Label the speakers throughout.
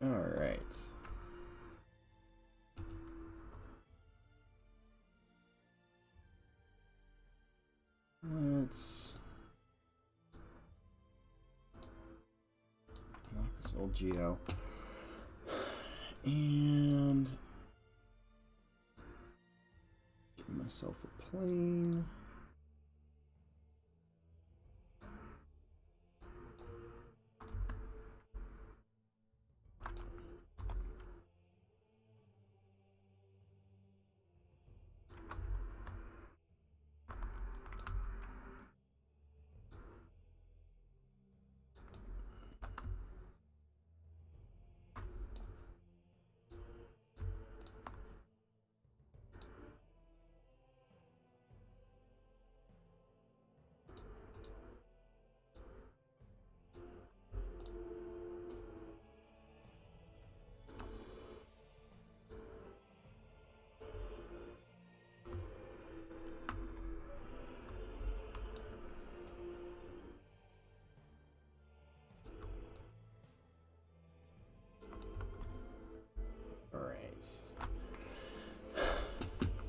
Speaker 1: Alright. Let's lock this old geo. And give myself a plane.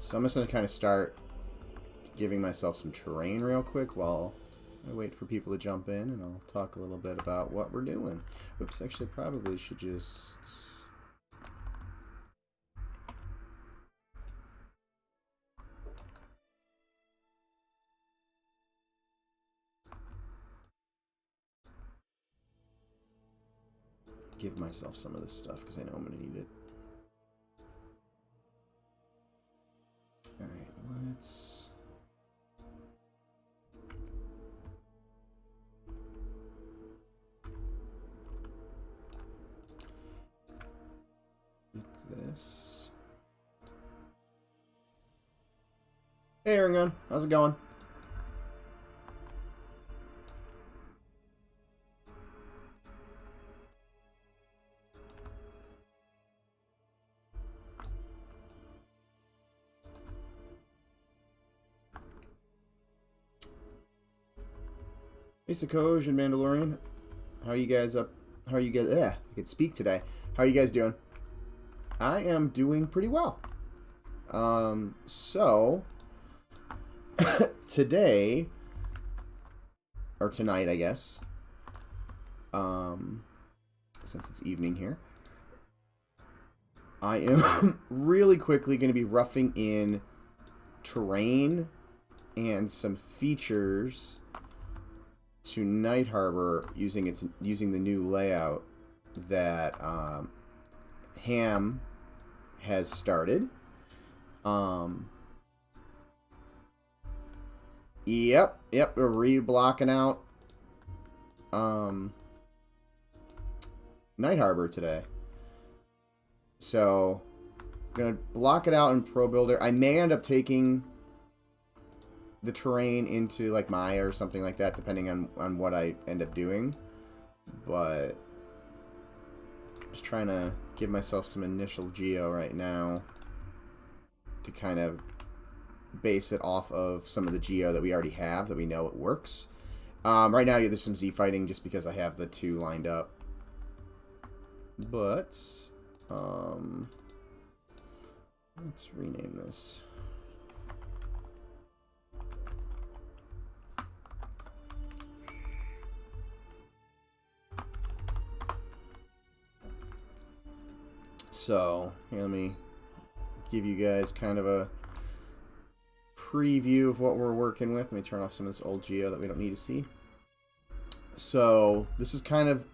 Speaker 1: So I'm just going to kind of start giving myself some terrain real quick while I wait for people to jump in, and I'll talk a little bit about what we're doing. Oops, actually I probably should just... give myself some of this stuff because I know I'm going to need it. Alright, let's... get this. Hey, Ringon. How's it going? Hey, Sakoj and Mandalorian. How are you guys up? How are you guys? I could speak today. How are you guys doing? I am doing pretty well. So today, or tonight, I guess, since it's evening here, I am really quickly going to be roughing in terrain and some features to Night Harbor using the new layout that Ham has started. Yep, we're re-blocking out Night Harbor today. So I'm gonna block it out in Pro Builder. I may end up taking the terrain into like Maya or something like that, depending on what I end up doing. But just trying to give myself some initial geo right now to kind of base it off of some of the geo that we already have, that we know it works. Right now there's some Z fighting just because I have the two lined up. But let's rename this. So, here, let me give you guys kind of a preview of what we're working with. Let me turn off some of this old geo that we don't need to see. So, this is kind of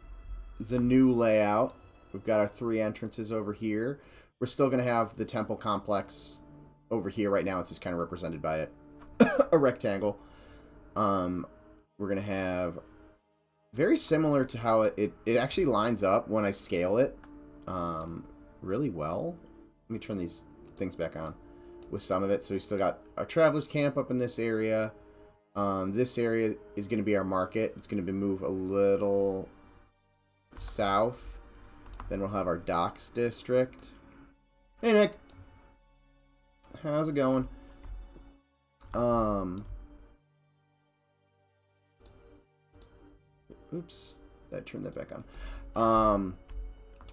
Speaker 1: the new layout. We've got our 3 entrances over here. We're still going to have the temple complex over here. Right now, it's just kind of represented by a rectangle. We're going to have very similar to how it actually lines up when I scale it. Really well. Let me turn these things back on with some of it. So we still got our travelers camp up in this area. This area is going to be our market. It's going to move a little south. Then we'll have our docks district. Hey, Nick. How's it going? Oops, I turned that back on.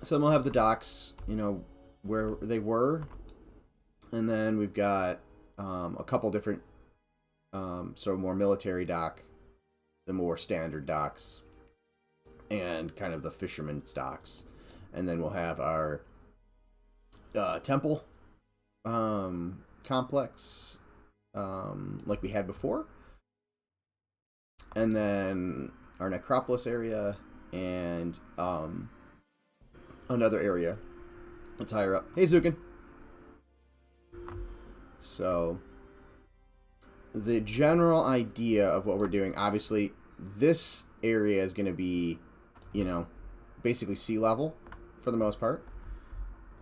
Speaker 1: So then we'll have the docks, you know, where they were. And then we've got a couple different, so more military dock, the more standard docks, and kind of the fisherman's docks. And then we'll have our temple complex, like we had before. And then our necropolis area and another area that's higher up. Hey, Zukin. So the general idea of what we're doing, obviously, this area is going to be, you know, basically sea level for the most part.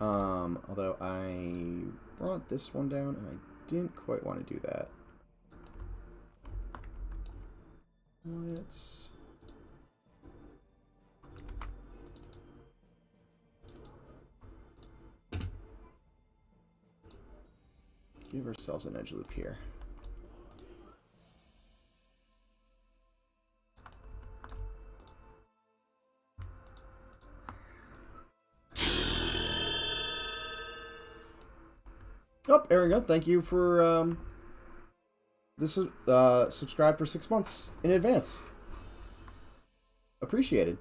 Speaker 1: Although I brought this one down and I didn't quite want to do that. Let's give ourselves an edge loop here. Oh, there we go. Thank you for this is subscribe for 6 months in advance. Appreciated.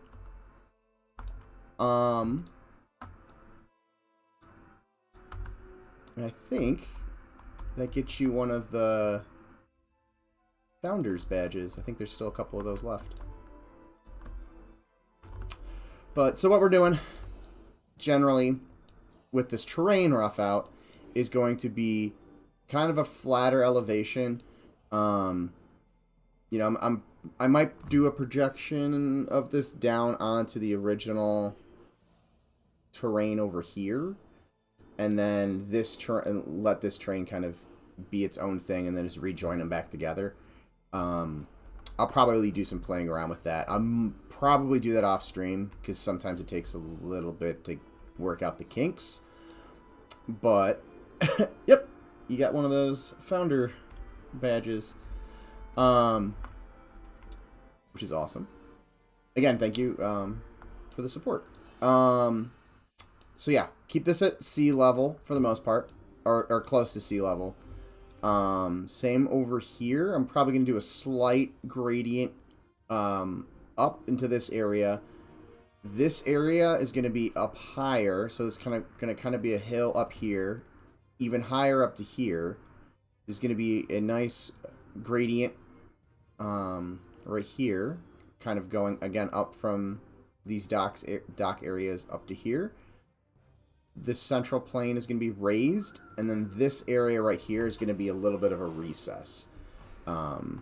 Speaker 1: And I think that gets you one of the founders badges. I think there's still a couple of those left. But so what we're doing generally with this terrain rough out is going to be kind of a flatter elevation. You know, I might do a projection of this down onto the original terrain over here, and then let this terrain kind of be its own thing, and then just rejoin them back together. I'll probably do some playing around with that. I'll probably do that off stream because sometimes it takes a little bit to work out the kinks. But yep, you got one of those founder badges, which is awesome. Again, thank you for the support. So yeah, keep this at sea level for the most part, or close to sea level. Same over here. I'm probably going to do a slight gradient up into this area. This area is going to be up higher, so it's going to be a hill up here, even higher up to here. There's going to be a nice gradient right here, kind of going again up from these dock areas up to here. This central plane is going to be raised, and then this area right here is going to be a little bit of a recess. Been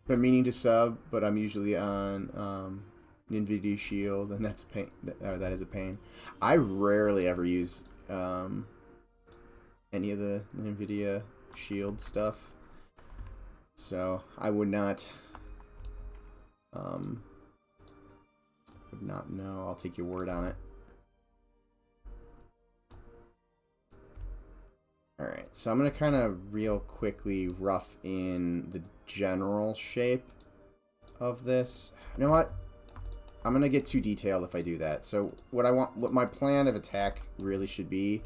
Speaker 1: meaning to sub, but I'm usually on NVIDIA Shield, and that's pain. That is a pain. I rarely ever use any of the NVIDIA Shield stuff, so I would not know. I'll take your word on it. Alright, so I'm going to kind of real quickly rough in the general shape of this. You know what? I'm going to get too detailed if I do that. So what my plan of attack really should be,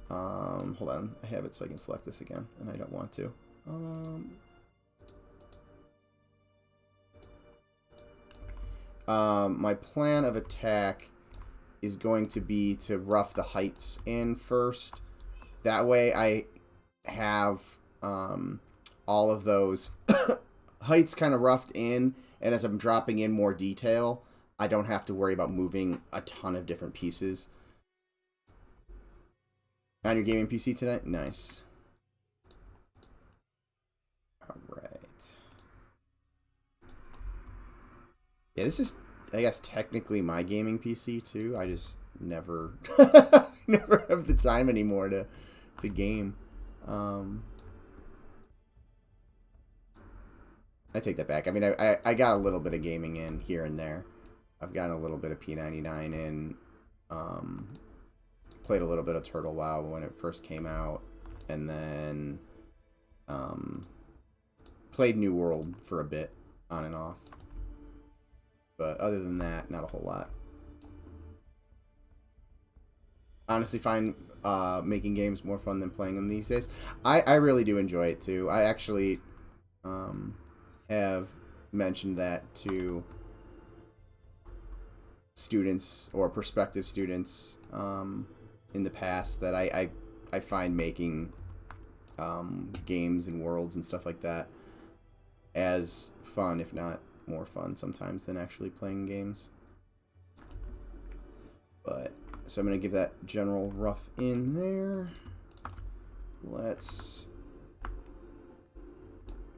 Speaker 1: hold on, I have it so I can select this again, and I don't want to. My plan of attack is going to be to rough the heights in first. That way I have all of those heights kind of roughed in, and as I'm dropping in more detail, I don't have to worry about moving a ton of different pieces. On your gaming PC tonight? Nice. Alright. Yeah, this is, I guess, technically my gaming PC too. I just never never have the time anymore to game. I take that back. I mean, I got a little bit of gaming in here and there. I've gotten a little bit of P99 in. Played a little bit of Turtle WoW when it first came out, and then played New World for a bit. on and off. But other than that, not a whole lot. Honestly, find making games more fun than playing them these days. I really do enjoy it too. I actually have mentioned that to students or prospective students in the past, that I find making games and worlds and stuff like that as fun, if not more fun sometimes, than actually playing games. But so I'm going to give that general rough in there. Let's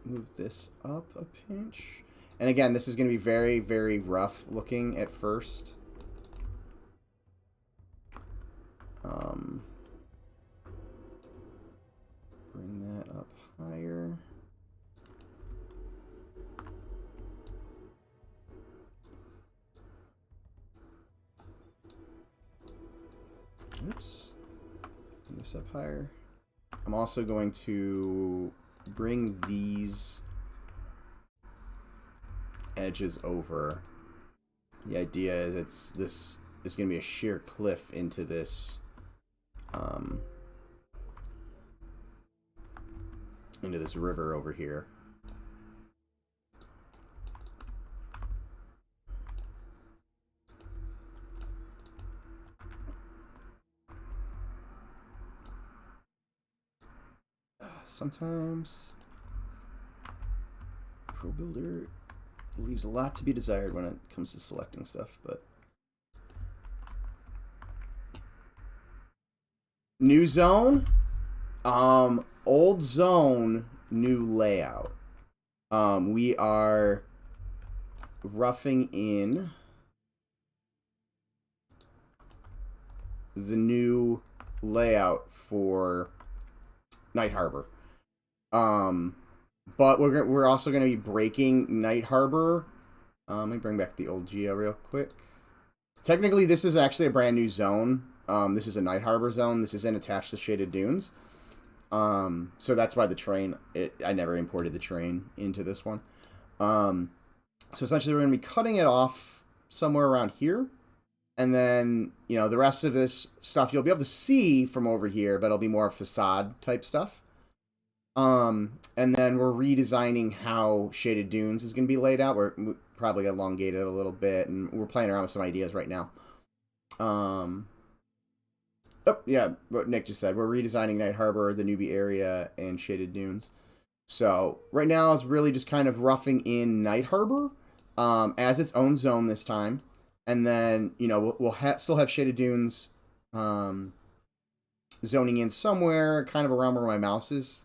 Speaker 1: move this up a pinch. And again, this is going to be very, very rough looking at first. Bring that up higher. Oops. Bring this up higher. I'm also going to bring these edges over. The idea is this is going to be a sheer cliff into this river over here. Sometimes Pro Builder leaves a lot to be desired when it comes to selecting stuff, but new zone, old zone, new layout. We are roughing in the new layout for Night Harbor. But we're also going to be breaking Night Harbor. Let me bring back the old geo real quick. Technically, this is actually a brand new zone. This is a Night Harbor zone. This isn't attached to Shaded Dunes. So that's why the terrain, I never imported the terrain into this one. So essentially, we're going to be cutting it off somewhere around here. And then, you know, the rest of this stuff you'll be able to see from over here, but it'll be more facade type stuff. And then we're redesigning how Shaded Dunes is going to be laid out. We're probably elongated a little bit, and we're playing around with some ideas right now. Oh, yeah, what Nick just said. We're redesigning Night Harbor, the newbie area, and Shaded Dunes. So right now it's really just kind of roughing in Night Harbor as its own zone this time. And then, you know, we'll still have Shaded Dunes zoning in somewhere kind of around where my mouse is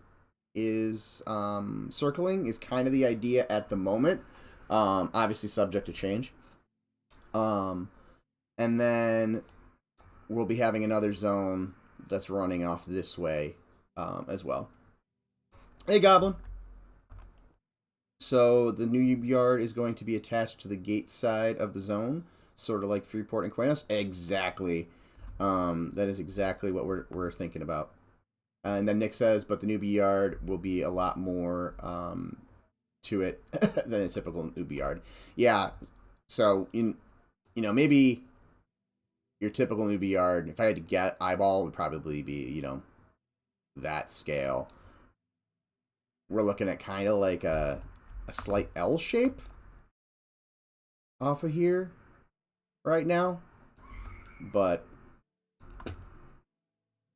Speaker 1: circling is kind of the idea at the moment. Obviously subject to change. And then we'll be having another zone that's running off this way as well. Hey, Goblin. So the new yard is going to be attached to the gate side of the zone, sort of like Freeport and Quanos. Exactly. That is exactly what we're thinking about. And then Nick says, but the newbie yard will be a lot more to it than a typical newbie yard. Yeah. So maybe your typical newbie yard, if I had to get eyeball, would probably be, you know, that scale. We're looking at kind of like a slight L shape off of here right now. But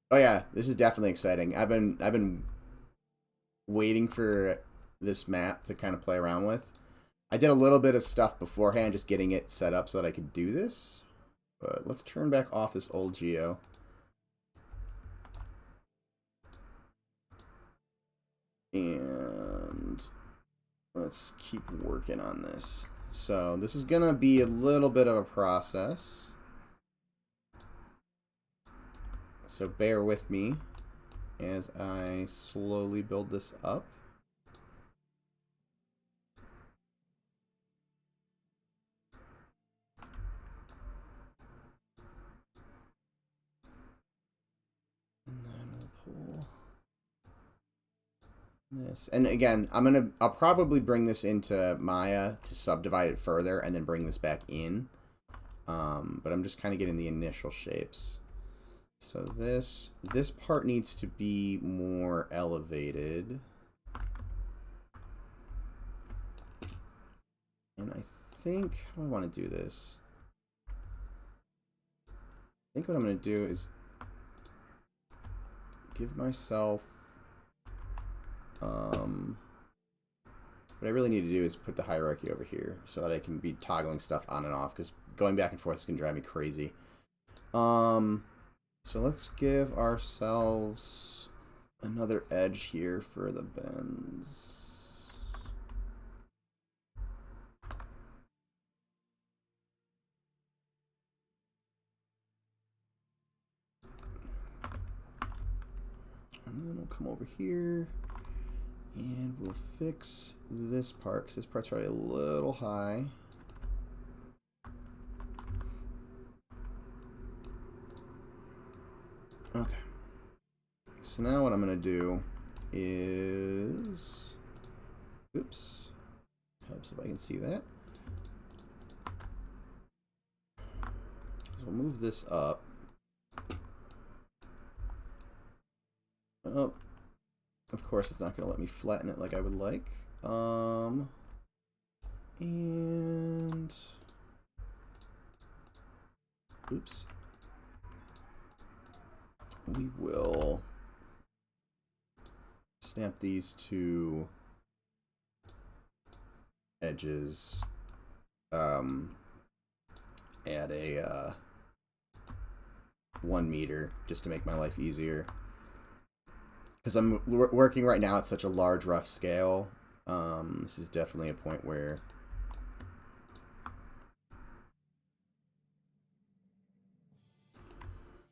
Speaker 1: oh yeah, this is definitely exciting. I've been waiting for this map to kind of play around with. I did a little bit of stuff beforehand, just getting it set up so that I could do this. But let's turn back off this old geo. And let's keep working on this. So this is gonna be a little bit of a process. So bear with me as I slowly build this up. And then we'll pull this. And again, I'll probably bring this into Maya to subdivide it further and then bring this back in. But I'm just kind of getting the initial shapes. So this part needs to be more elevated. And I think, how do I want to do this? I think what I'm going to do is give myself, what I really need to do is put the hierarchy over here so that I can be toggling stuff on and off, because going back and forth is going to drive me crazy. So let's give ourselves another edge here for the bends. And then we'll come over here and we'll fix this part, because this part's probably a little high. Okay. So now what I'm going to do is, oops, helps if I can see that. So we'll move this up. Oh, of course it's not going to let me flatten it like I would like. And oops. We will snap these two edges at a 1 meter just to make my life easier. Because I'm working right now at such a large, rough scale. This is definitely a point where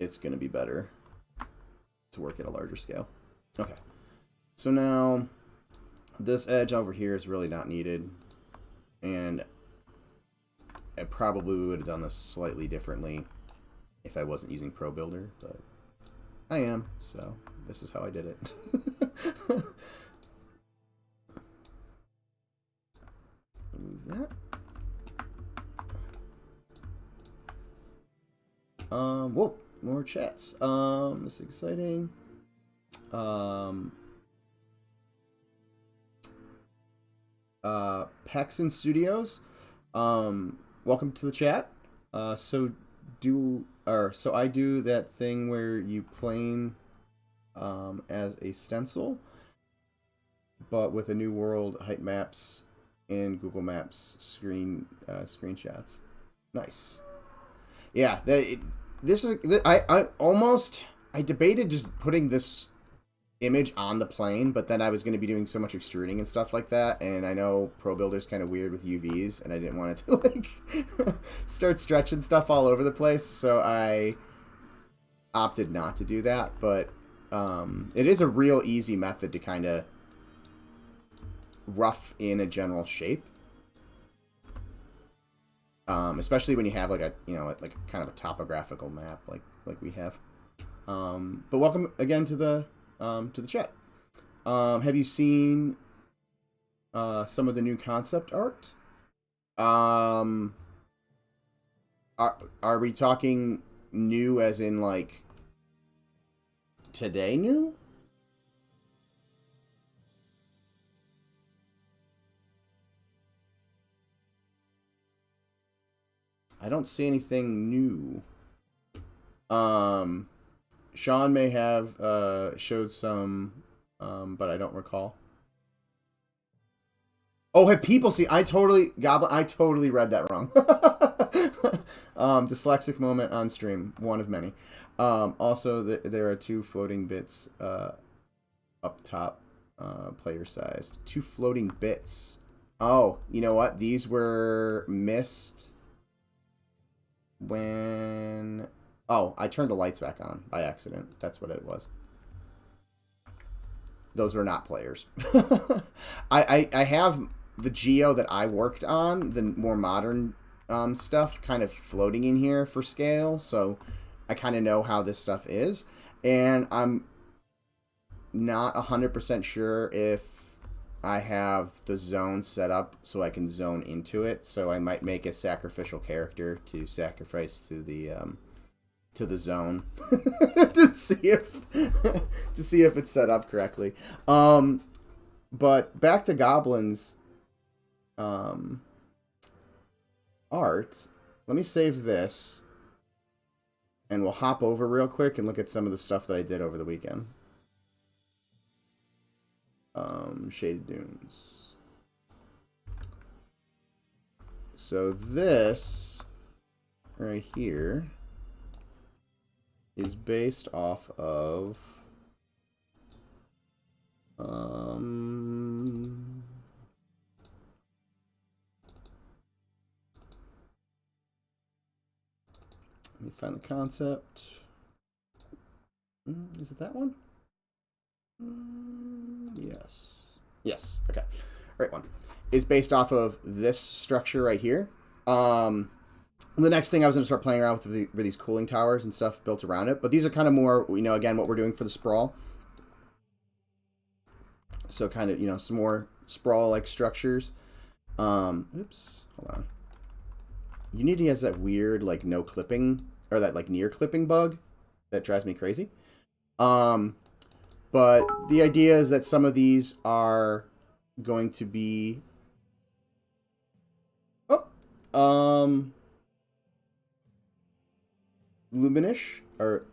Speaker 1: it's going to be better to work at a larger scale. Okay. So now this edge over here is really not needed. And I probably would have done this slightly differently if I wasn't using Pro Builder, but I am, so this is how I did it. Remove that. Whoa, more chats. This is exciting. Paxson Studios. Welcome to the chat. So I do that thing where you plane as a stencil, but with a new world, height maps, and Google Maps screenshots. Nice. Yeah, I debated just putting this image on the plane, but then I was going to be doing so much extruding and stuff like that, and I know Pro Builder's kind of weird with UVs, and I didn't want it to like start stretching stuff all over the place, so I opted not to do that. But it is a real easy method to kind of rough in a general shape, especially when you have like a like kind of a topographical map like we have. But welcome again to the chat. Have you seen some of the new concept art? Are we talking new as in like today new? I don't see anything new. Sean may have showed some, but I don't recall. Oh, have people seen? I totally read that wrong. Dyslexic moment on stream, one of many. Also, there are 2 floating bits up top, player sized. 2 floating bits. Oh, you know what? These were missed when... Oh, I turned the lights back on by accident. That's what it was. Those were not players. I have the geo that I worked on, the more modern stuff, kind of floating in here for scale. So I kind of know how this stuff is. And I'm not 100% sure if I have the zone set up so I can zone into it. So I might make a sacrificial character to sacrifice to the zone to see if it's set up correctly. But back to Goblin's art. Let me save this, and we'll hop over real quick and look at some of the stuff that I did over the weekend. Shaded Dunes. So this right here is based off of let me find the concept. Is it that one? Yes. Okay. Right one. Is based off of this structure right here. The next thing I was going to start playing around with were these cooling towers and stuff built around it. But these are kind of more, again, what we're doing for the sprawl. So kind of, some more sprawl-like structures. Oops. Hold on. Unity has that weird, like, no clipping, or that, like, near clipping bug that drives me crazy. But the idea is that some of these are going to be... Luminish? Or...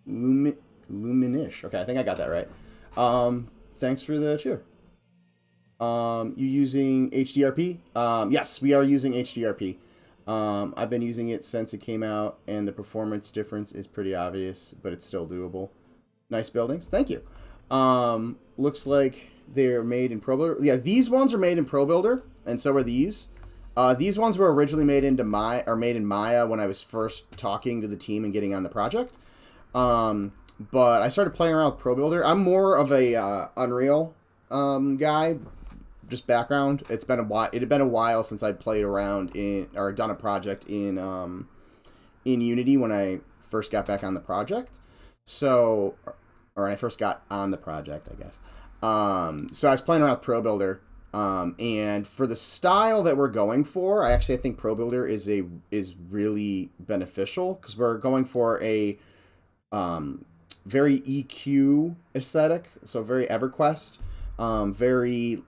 Speaker 1: Luminish. Okay, I think I got that right. Thanks for the cheer. You using HDRP? Yes, we are using HDRP. I've been using it since it came out, and the performance difference is pretty obvious, but it's still doable. Nice buildings. Thank you. Looks like they're made in ProBuilder. Yeah, these ones are made in ProBuilder, and so are these. These ones were originally made in Maya when I was first talking to the team and getting on the project. But I started playing around with ProBuilder. I'm more of a Unreal guy. Just background. It had been a while since I'd played around or done a project in Unity when I first got back on the project. So, or when I first got on the project, I guess. So I was playing around with ProBuilder, and for the style that we're going for, I think ProBuilder is really beneficial because we're going for a very EQ aesthetic, so very EverQuest, very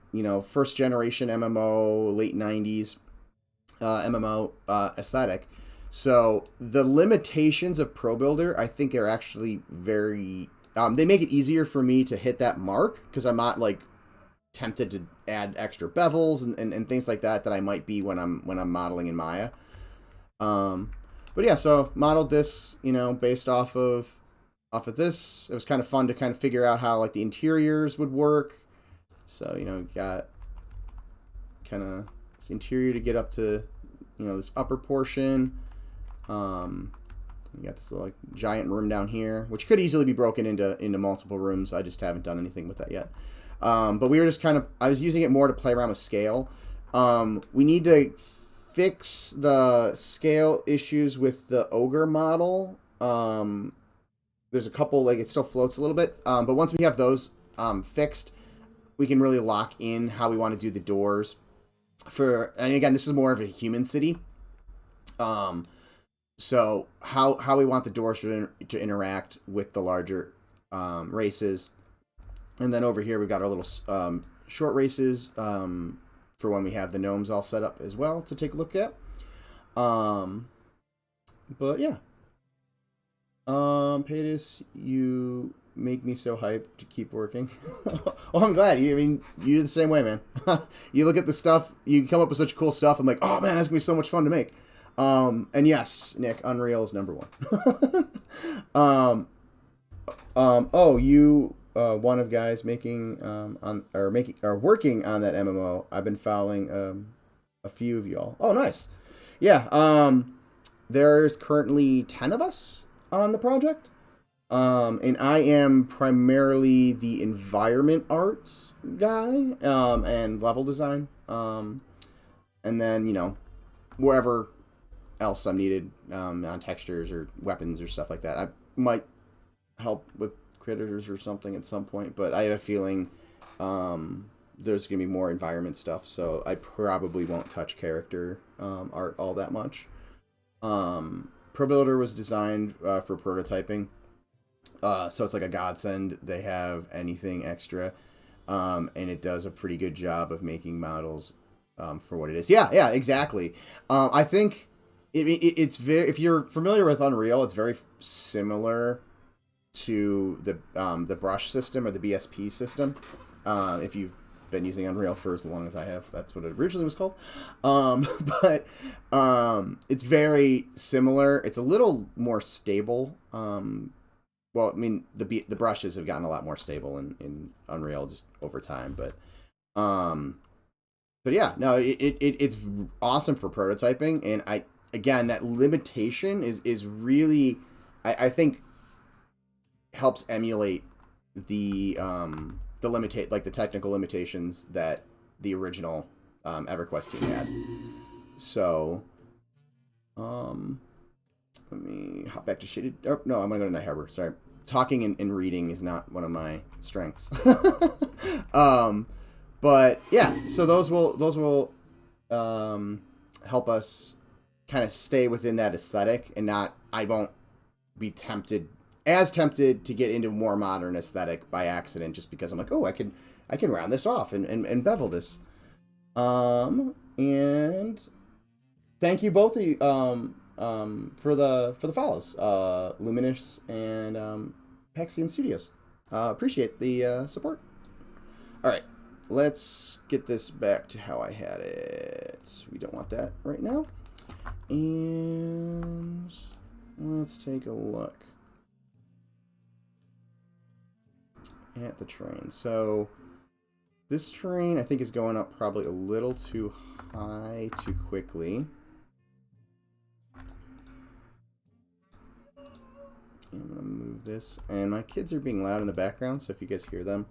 Speaker 1: first generation MMO, late 90s MMO aesthetic. So the limitations of ProBuilder, I think, are actually very... they make it easier for me to hit that mark because I'm not like tempted to add extra bevels and things like that I might be when I'm modeling in Maya. But yeah, so modeled this, based off of this. It was kind of fun to kind of figure out how like the interiors would work. So got kind of this interior to get up to this upper portion. You got this like giant room down here, which could easily be broken into multiple rooms. I just haven't done anything with that yet. But we were just I was using it more to play around with scale. We need to fix the scale issues with the ogre model. There's a couple, like it still floats a little bit. But once we have those fixed, we can really lock in how we want to do the doors. And again, this is more of a human city. So how we want the doors to interact with the larger races. And then over here we've got our little short races for when we have the gnomes all set up as well to take a look at. But yeah. Paytas, you make me so hyped to keep working. Well, I'm glad. You're the same way, man. You look at the stuff, you come up with such cool stuff. I'm like, oh man, that's gonna be so much fun to make. And yes, Nick, Unreal is number one. You one of guys making working on that MMO. I've been following a few of y'all. Oh, nice. Yeah. There's currently 10 of us on the project. And I am primarily the environment art guy, and level design. And then, wherever else I'm needed, on textures or weapons or stuff like that. I might help with critters or something at some point, but I have a feeling there's going to be more environment stuff, so I probably won't touch character art all that much. ProBuilder was designed for prototyping, so it's like a godsend. They have anything extra, and it does a pretty good job of making models for what it is. Yeah, exactly. I think it's very, if you're familiar with Unreal, it's very similar to the brush system or the BSP system. If you've been using Unreal for as long as I have, that's what it originally was called. But it's very similar. It's a little more stable. Well, I mean, the brushes have gotten a lot more stable in Unreal just over time, but yeah, no, it's awesome for prototyping, and again, that limitation is really, I think, helps emulate the the technical limitations that the original EverQuest team had. So, let me hop back to Shaded. Oh, no, I'm gonna go to Night Harbor. Sorry, talking and reading is not one of my strengths. But yeah, so those will help us kind of stay within that aesthetic, and I won't be tempted to get into a more modern aesthetic by accident, just because I'm like, oh, I can round this off and bevel this. And thank you both of you for the follows, Luminous and Hexian Studios. Appreciate the support. All right, let's get this back to how I had it. We don't want that right now. And let's take a look at the terrain. So this terrain, I think, is going up probably a little too high too quickly. I'm gonna move this, and my kids are being loud in the background, so if you guys hear them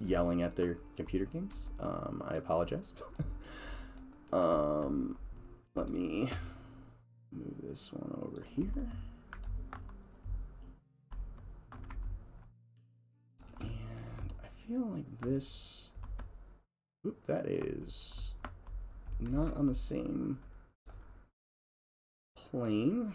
Speaker 1: yelling at their computer games, I apologize. Let me move this one over here. And I feel like this... Oop, that is not on the same plane.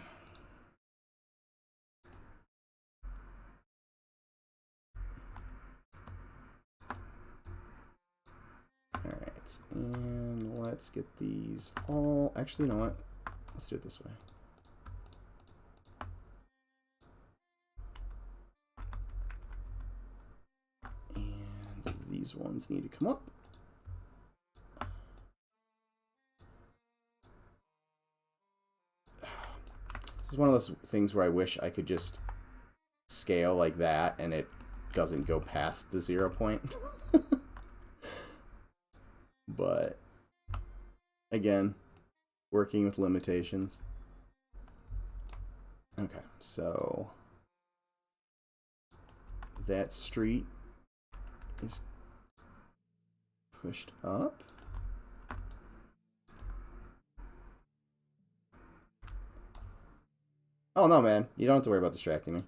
Speaker 1: Alright, and let's get these all... Actually, you know what? Let's do it this way. And these ones need to come up. This is one of those things where I wish I could just scale like that and it doesn't go past the 0 point. But again, working with limitations. Okay, so that street is pushed up. Oh no, man, you don't have to worry about distracting me.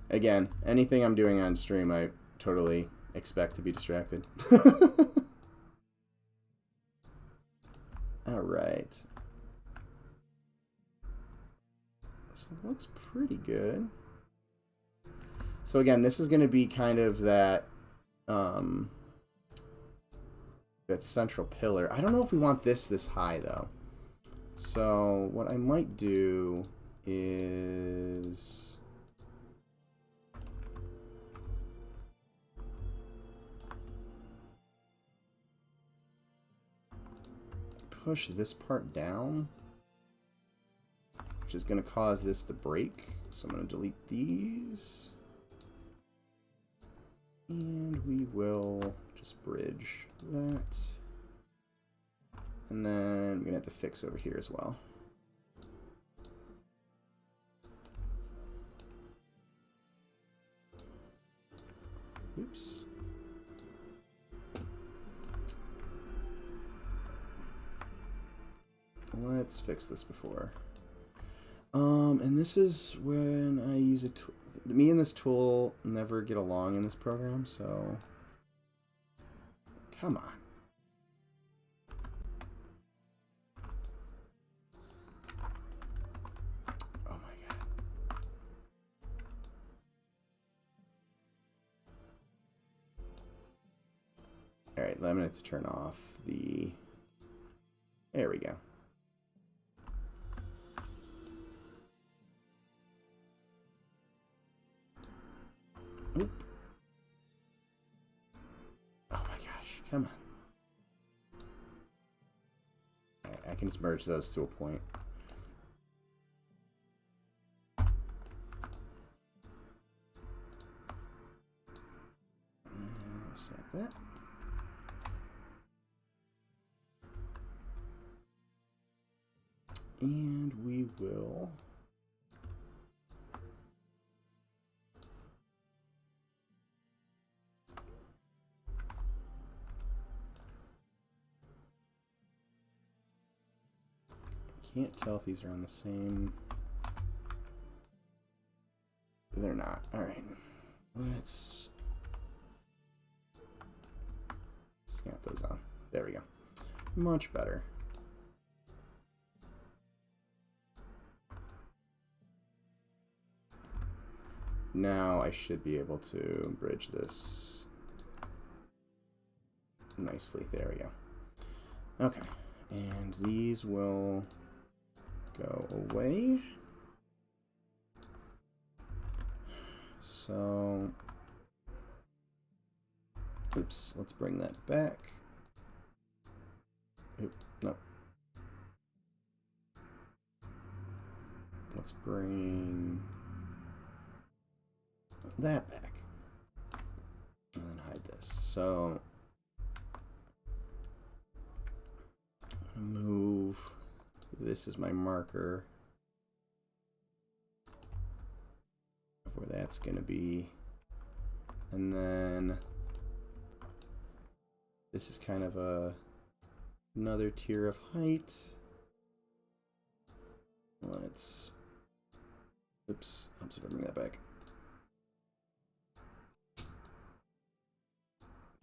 Speaker 1: Again, anything I'm doing on stream, I totally expect to be distracted. Alright. So it looks pretty good. So again, this is going to be kind of that that central pillar. I don't know if we want this high, though. So what I might do is... push this part down, which is going to cause this to break. So I'm going to delete these. And we will just bridge that. And then we're going to have to fix over here as well. Oops. let's fix this before. And this is when I use a tool. Me and this tool never get along in this program, so come on. Oh my god. All right, I'm going to turn off the. There we go. Oop. Oh my gosh, come on. I can just merge those to a point. Snap that. And we will can't tell if these are on the same. They're not. All right. Let's snap those on. There we go. Much better. Now I should be able to bridge this nicely. There we go. Okay. And these will go away. So, oops, let's bring that back. Oop, no. Let's bring that back. And then hide this. So, move. This is my marker of where that's going to be. And then this is kind of another tier of height. Let's, oops, if I bring that back.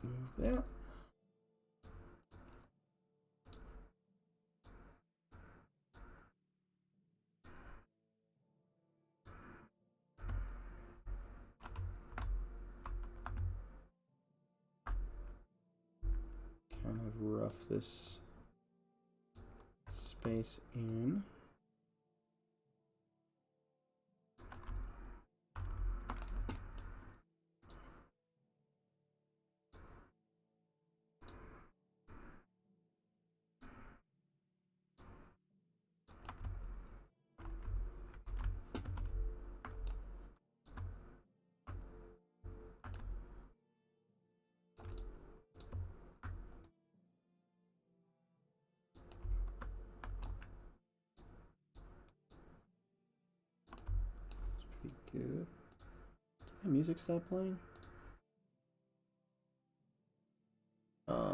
Speaker 1: Move that. Kind of rough this space in. Good. Did my music stop playing? No.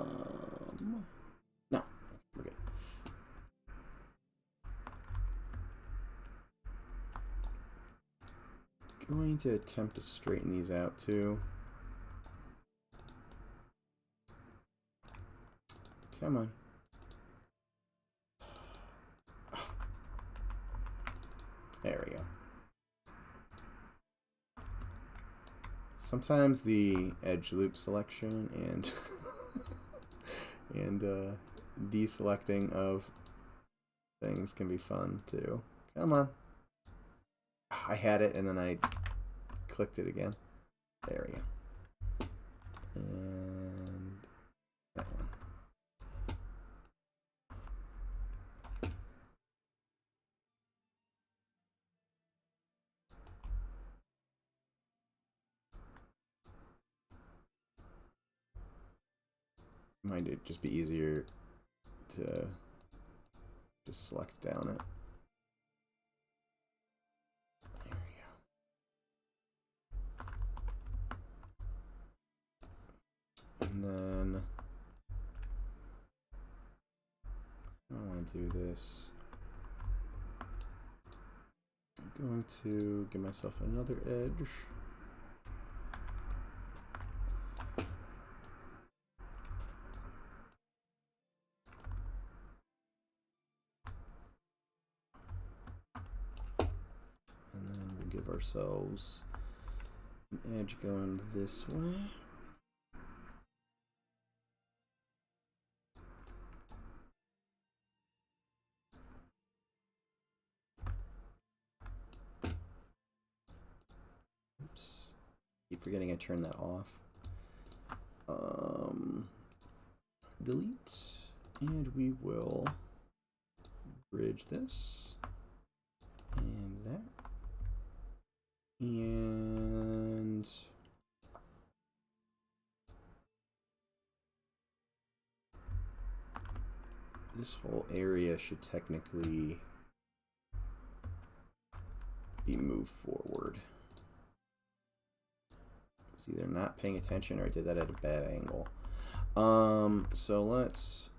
Speaker 1: We're good. Going to attempt to straighten these out too. Come on. There we go. Sometimes the edge loop selection and deselecting of things can be fun too. Come on. I had it and then I clicked it again. There we go. And that one. Might it just be easier to just select down it. There we go. And then I want to do this Going to give myself another edge. And then we'll give ourselves an edge going this way. Keep forgetting I turned that off. Delete, and we will bridge this and that, and this whole area should technically be moved forward. It's either not paying attention or I did that at a bad angle. So let's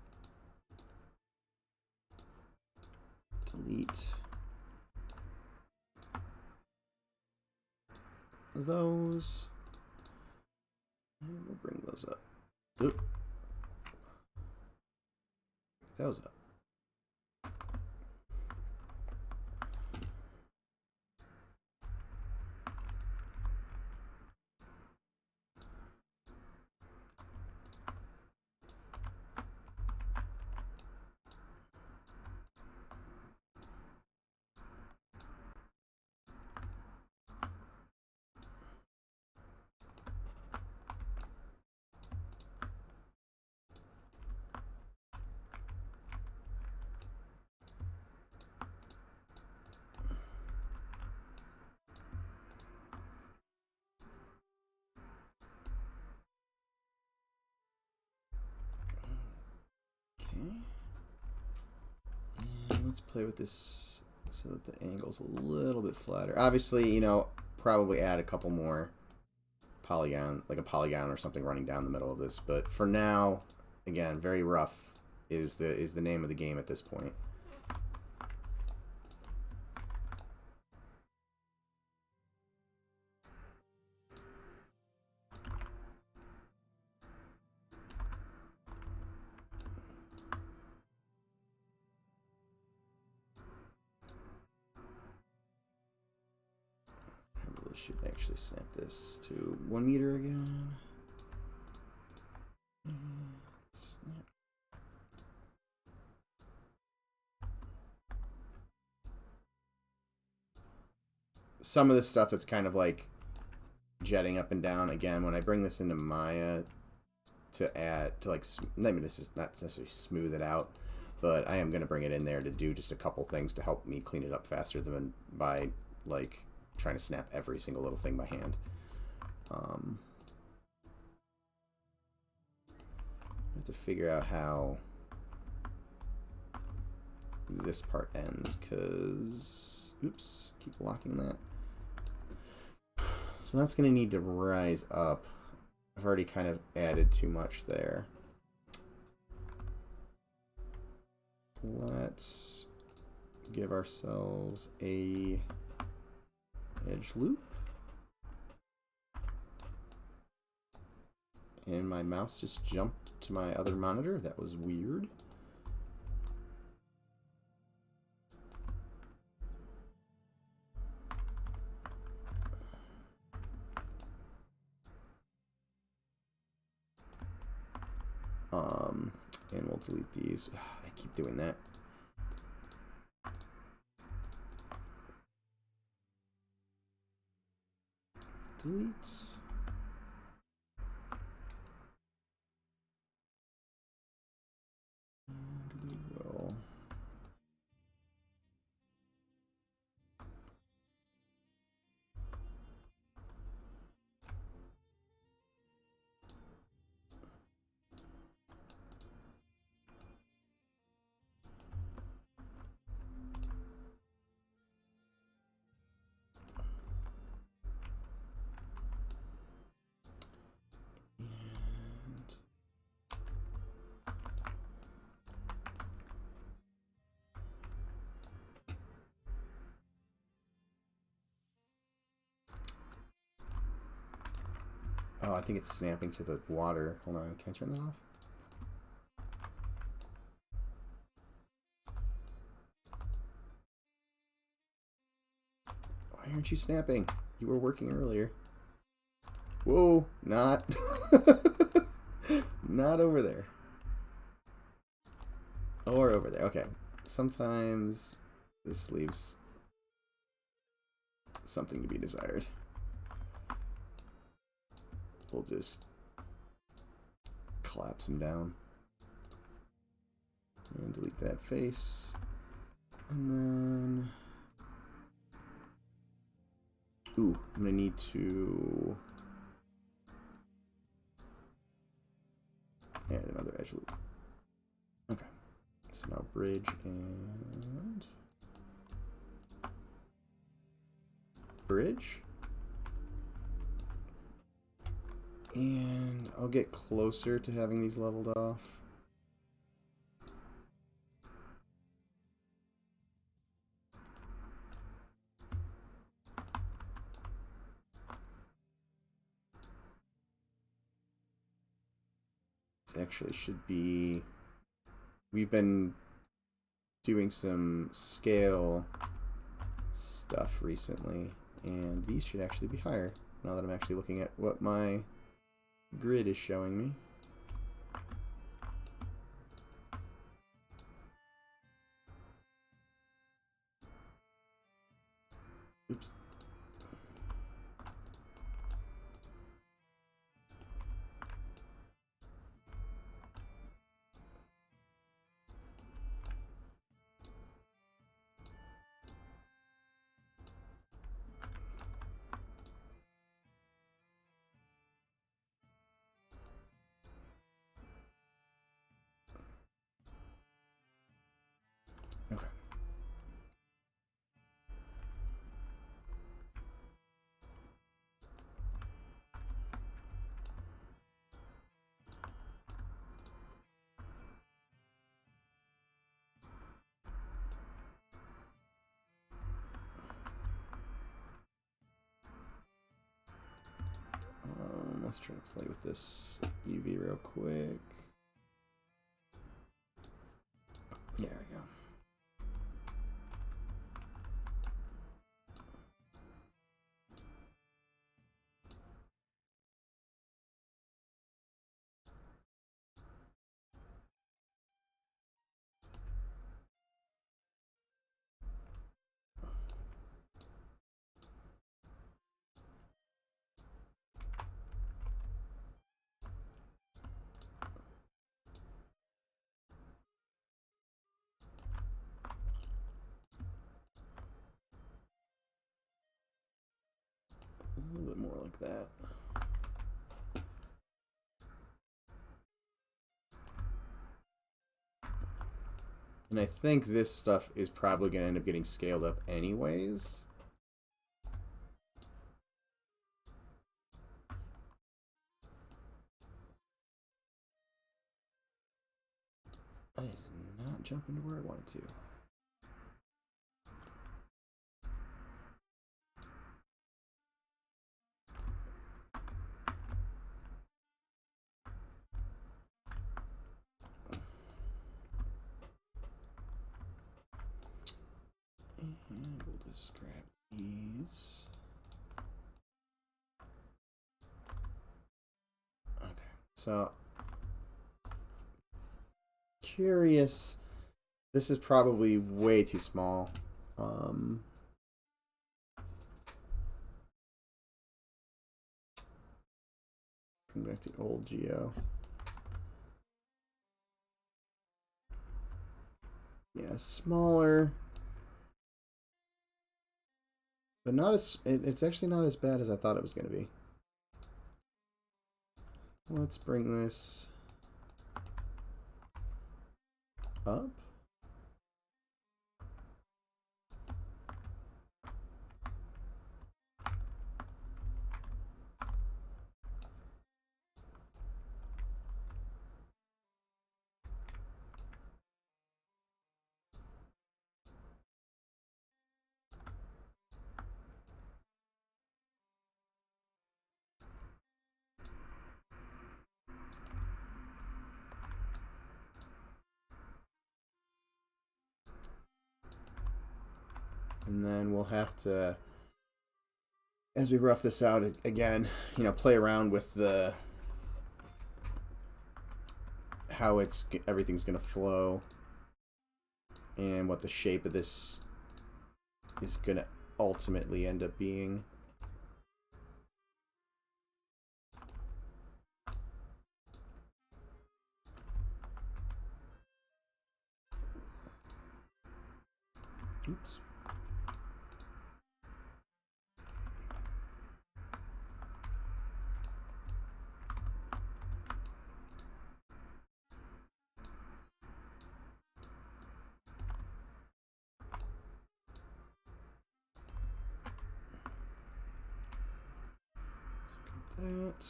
Speaker 1: delete those, and we'll bring those up. Oop. Those up. And let's play with this so that the angle's a little bit flatter. Obviously, you know, probably add a couple more polygon, like a polygon or something running down the middle of this. But for now, again, very rough is the name of the game at this point. Should actually snap this to 1 meter again. Snap. Some of the stuff that's kind of like jetting up and down again when I bring this into Maya to add to like, I mean, this is not necessarily smooth it out, but I am going to bring it in there to do just a couple things to help me clean it up faster than by like trying to snap every single little thing by hand. I have to figure out how this part ends, because, oops, keep locking that. So that's going to need to rise up. I've already kind of added too much there. Let's give ourselves a edge loop, and my mouse just jumped to my other monitor. That was weird. And we'll delete these. I keep doing that. Delete. And we will Oh, I think it's snapping to the water. Hold on, can I turn that off? Why aren't you snapping? You were working earlier. Whoa, not. Not over there. Or over there. Okay. Sometimes this leaves something to be desired. We'll just collapse him down. And delete that face. And then... Ooh, I'm going to need to add another edge loop. Okay. So now bridge and... bridge. And I'll get closer to having these leveled off. This actually should be... We've been doing some scale stuff recently, and these should actually be higher now that I'm actually looking at what my grid is showing me. Oops. Okay. Let's try to play with this UV real quick. There we go. A little bit more like that. And I think this stuff is probably going to end up getting scaled up anyways. That is not jumping to where I wanted to. And we'll just grab these. Okay, so curious. This is probably way too small. Come back to old Geo. Yeah, smaller. But not as, it's actually not as bad as I thought it was going to be. Let's bring this up. And then we'll have to, as we rough this out again, you know, play around with the how everything's gonna flow and what the shape of this is gonna ultimately end up being. Oops. That.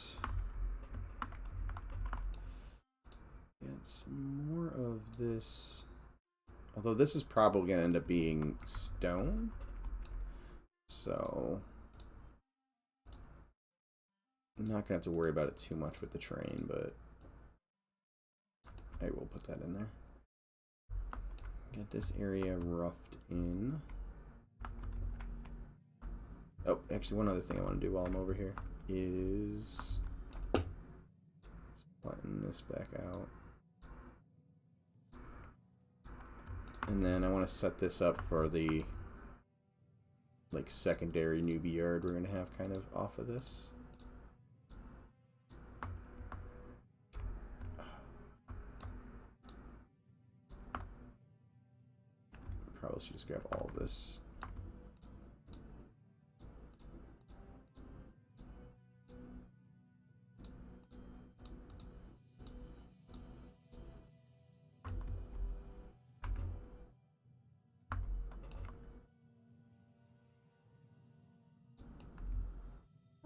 Speaker 1: Get some more of this. Although this is probably going to end up being stone. So I'm not going to have to worry about it too much with the terrain, but I will put that in there. Get this area roughed in. Oh, actually one other thing I want to do while I'm over here is flatten this back out. And then I want to set this up for the like secondary newbie yard we're going to have kind of off of this. Probably should just grab all of this.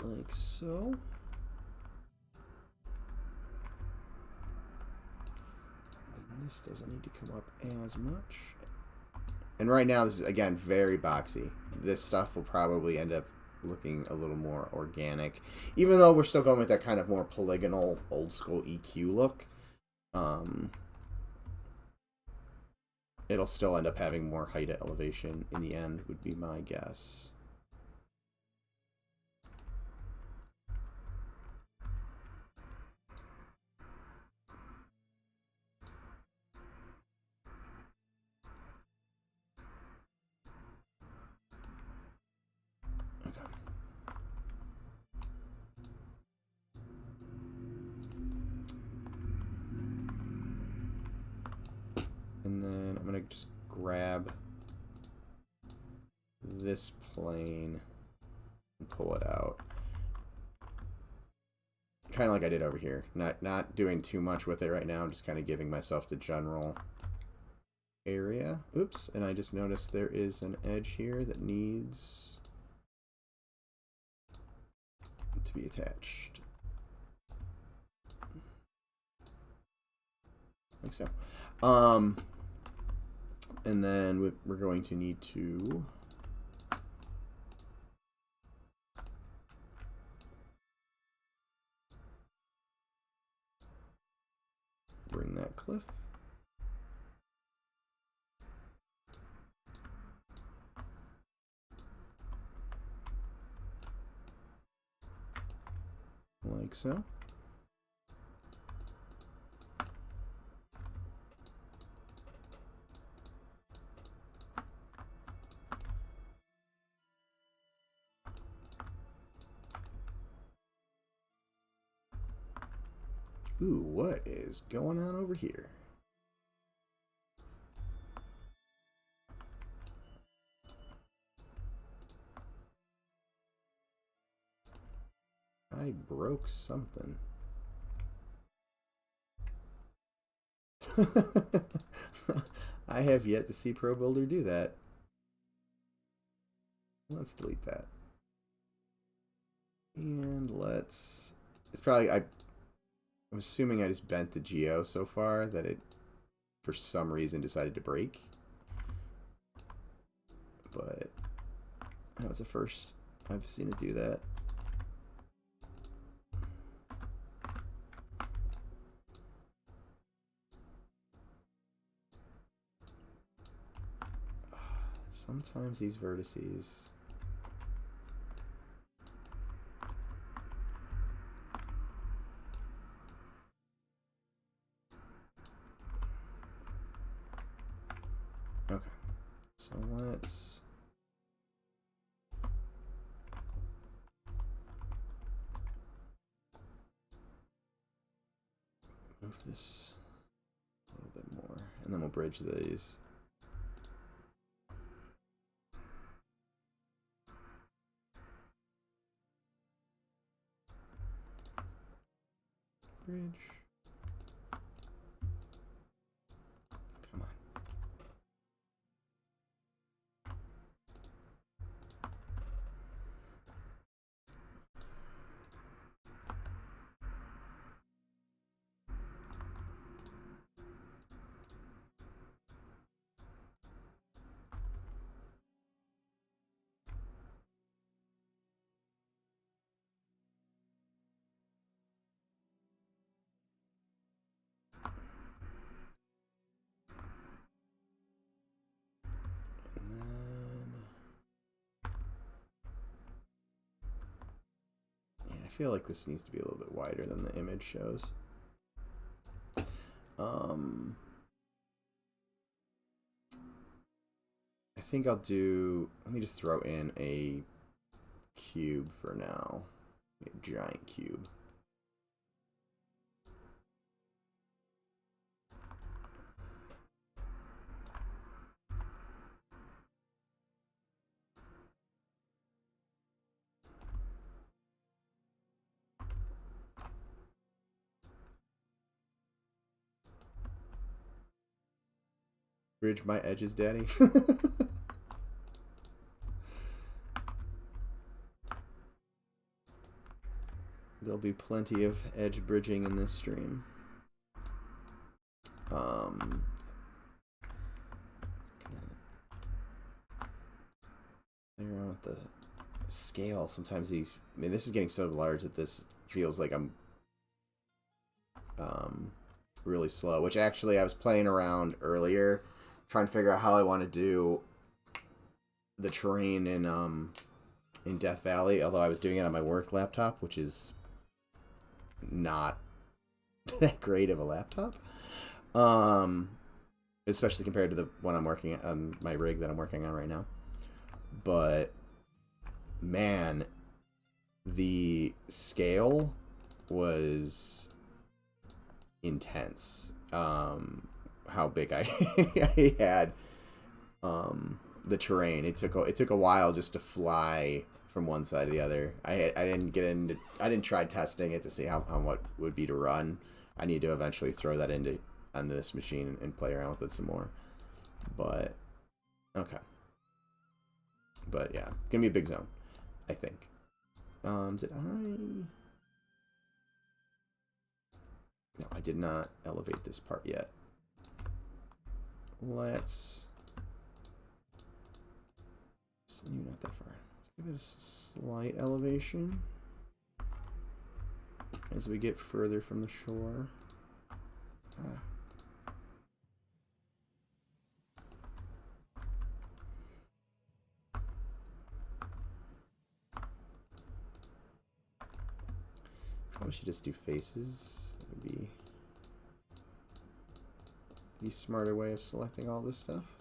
Speaker 1: Like so. And this doesn't need to come up as much. And right now, this is, again, very boxy. This stuff will probably end up looking a little more organic. Even though we're still going with that kind of more polygonal, old-school EQ look. It'll still end up having more height at elevation in the end, would be my guess. And then I'm going to just grab this plane and pull it out. Kind of like I did over here. Not doing too much with it right now. I'm just kind of giving myself the general area. Oops, and I just noticed there is an edge here that needs to be attached. Like so. And then we're going to need to bring that cliff. Like so. Ooh, what is going on over here? I broke something. I have yet to see Pro Builder do that. Let's delete that. And let's... It's probably... I'm assuming I just bent the geo so far that it, for some reason, decided to break. But that was the first I've seen it do that. Sometimes these vertices... Okay. So let's... move this a little bit more, and then we'll bridge these. Bridge. Come on. I feel like this needs to be a little bit wider than the image shows. I think I'll do... Let me just throw in a cube for now. A giant cube. Bridge my edges, daddy. There'll be plenty of edge bridging in this stream. Play around with the scale. Sometimes these... I mean, this is getting so large that this feels like I'm really slow. Which actually, I was playing around earlier, trying to figure out how I want to do the terrain in Death Valley. Although I was doing it on my work laptop, which is not that great of a laptop, especially compared to the one I'm working on, my rig that I'm working on right now. But man, the scale was intense. How big I had the terrain. It took a while just to fly from one side to the other. I didn't try testing it to see how what would be to run. I need to eventually throw that onto this machine and play around with it some more. But okay. But yeah, gonna be a big zone, I think. Did I? No, I did not elevate this part yet. Let's. Not that far. Let's give it a slight elevation as we get further from the shore. Probably should just do faces. That would be the smarter way of selecting all this stuff.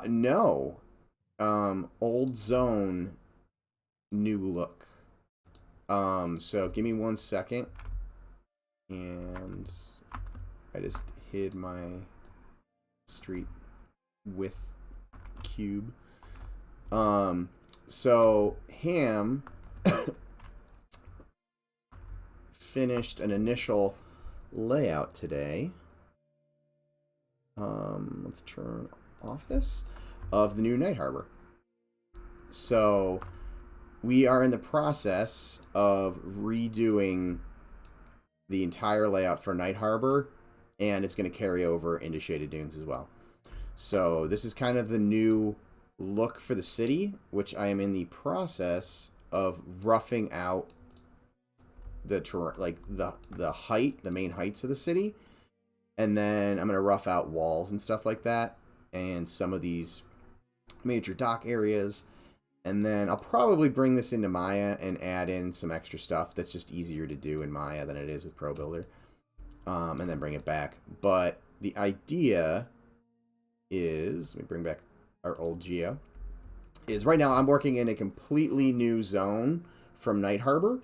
Speaker 1: No. Old zone, new look. So give me 1 second. And I just hid my street width cube. So Ham finished an initial layout today. Let's turn off this of the new Night Harbor. So we are in the process of redoing the entire layout for Night Harbor, and it's going to carry over into Shaded Dunes as well. So this is kind of the new look for the city, which I am in the process of roughing out the height, the main heights of the city, and then I'm gonna rough out walls and stuff like that, and some of these major dock areas, and then I'll probably bring this into Maya and add in some extra stuff that's just easier to do in Maya than it is with Pro Builder, and then bring it back. But the idea is, let me bring back our old geo, is right now I'm working in a completely new zone from Night Harbor,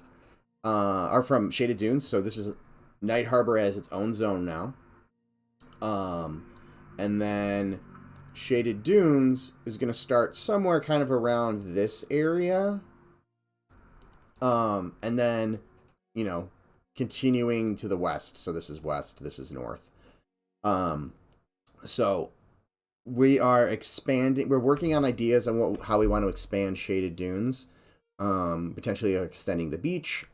Speaker 1: or from Shaded Dunes. So this is Night Harbor as its own zone now. And then Shaded Dunes is going to start somewhere kind of around this area. And then, you know, continuing to the west. So this is west, this is north. So we are expanding, we're working on ideas on how we want to expand Shaded Dunes. Potentially extending the beach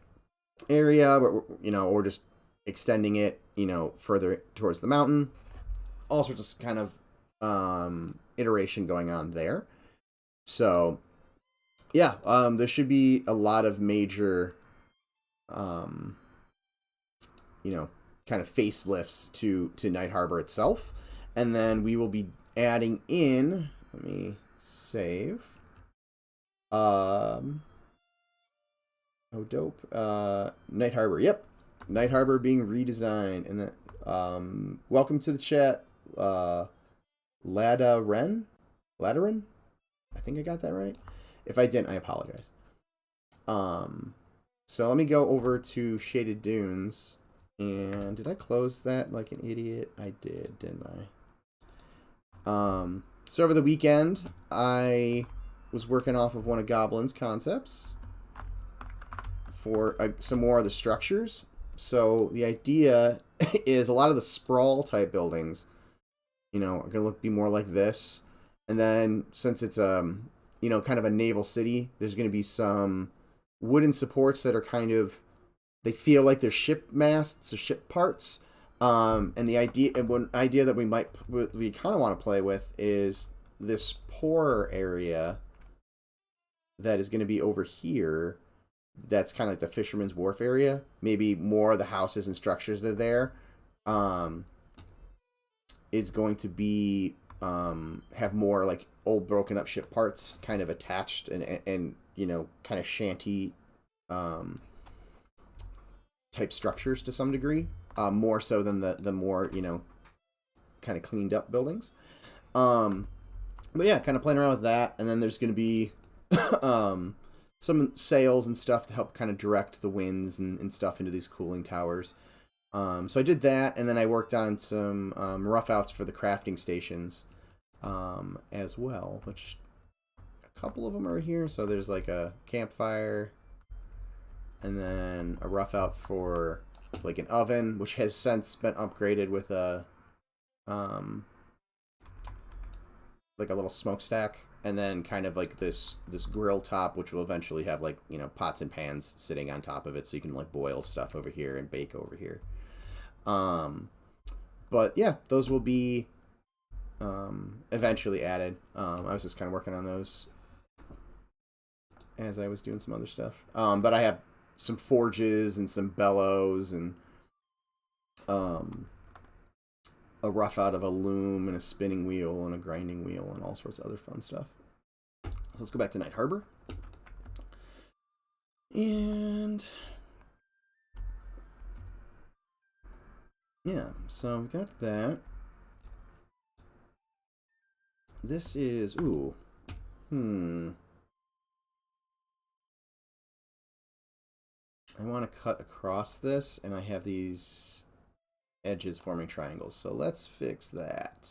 Speaker 1: area, you know, or just extending it, you know, further towards the mountain. All sorts of kind of iteration going on there. So yeah, there should be a lot of major you know, kind of facelifts to Night Harbor itself. And then we will be adding in, let me save. Oh, dope. Night Harbor. Yep. Night Harbor being redesigned. And then, welcome to the chat, Ladarin? I think I got that right. If I didn't, I apologize. So let me go over to Shaded Dunes. And did I close that like an idiot? I did, didn't I? So over the weekend, I was working off of one of Goblin's concepts for some more of the structures. So the idea is a lot of the sprawl type buildings, you know, are going to be more like this. And then since it's, you know, kind of a naval city, there's going to be some wooden supports that are kind of, they feel like they're ship masts or ship parts. And the idea, one idea that we kind of want to play with is this poorer area that is going to be over here. That's kind of like the Fisherman's Wharf area. Maybe more of the houses and structures that are there is going to be have more like old broken up ship parts kind of attached and you know, kind of shanty type structures to some degree, more so than the more, you know, kind of cleaned up buildings. But yeah, kind of playing around with that. And then there's going to be some sails and stuff to help kind of direct the winds and stuff into these cooling towers. So I did that, and then I worked on some rough outs for the crafting stations as well, which a couple of them are here. So there's like a campfire, and then a rough out for like an oven, which has since been upgraded with a like a little smokestack, and then kind of like this grill top, which will eventually have like, you know, pots and pans sitting on top of it, so you can like boil stuff over here and bake over here. But yeah, those will be eventually added. I was just kind of working on those as I was doing some other stuff. But I have some forges and some bellows and a rough out of a loom and a spinning wheel and a grinding wheel and all sorts of other fun stuff. So let's go back to Night Harbor. And yeah, so we've got that. This is, ooh, I want to cut across this, and I have these edges forming triangles, so let's fix that.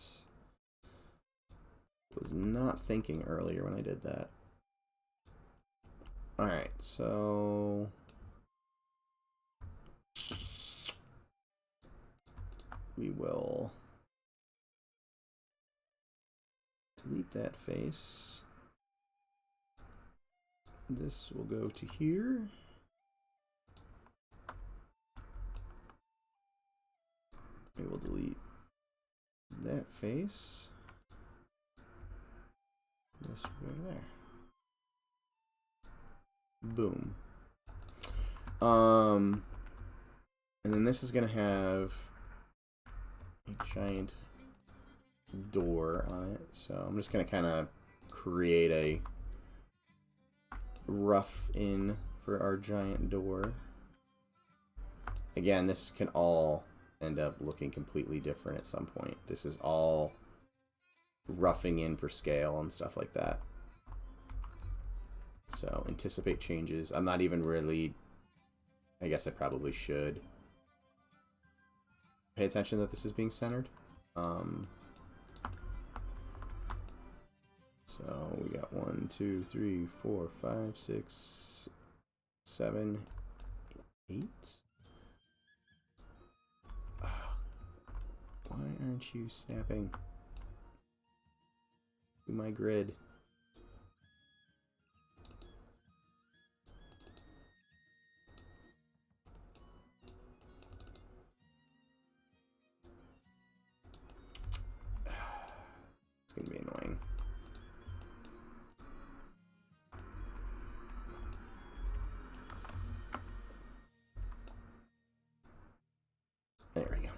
Speaker 1: Was not thinking earlier when I did that. Alright, so we will delete that face. This will go to here. We will delete that face. This will go there. Boom. And then this is going to have a giant door on it. So I'm just going to kind of create a rough in for our giant door. Again, this can all end up looking completely different at some point. This is all roughing in for scale and stuff like that. So anticipate changes. I'm not even really, I guess I probably should pay attention that this is being centered. So we got 1, 2, 3, 4, 5, 6, 7, 8. Why aren't you snapping to my grid? It's gonna be annoying. There we go.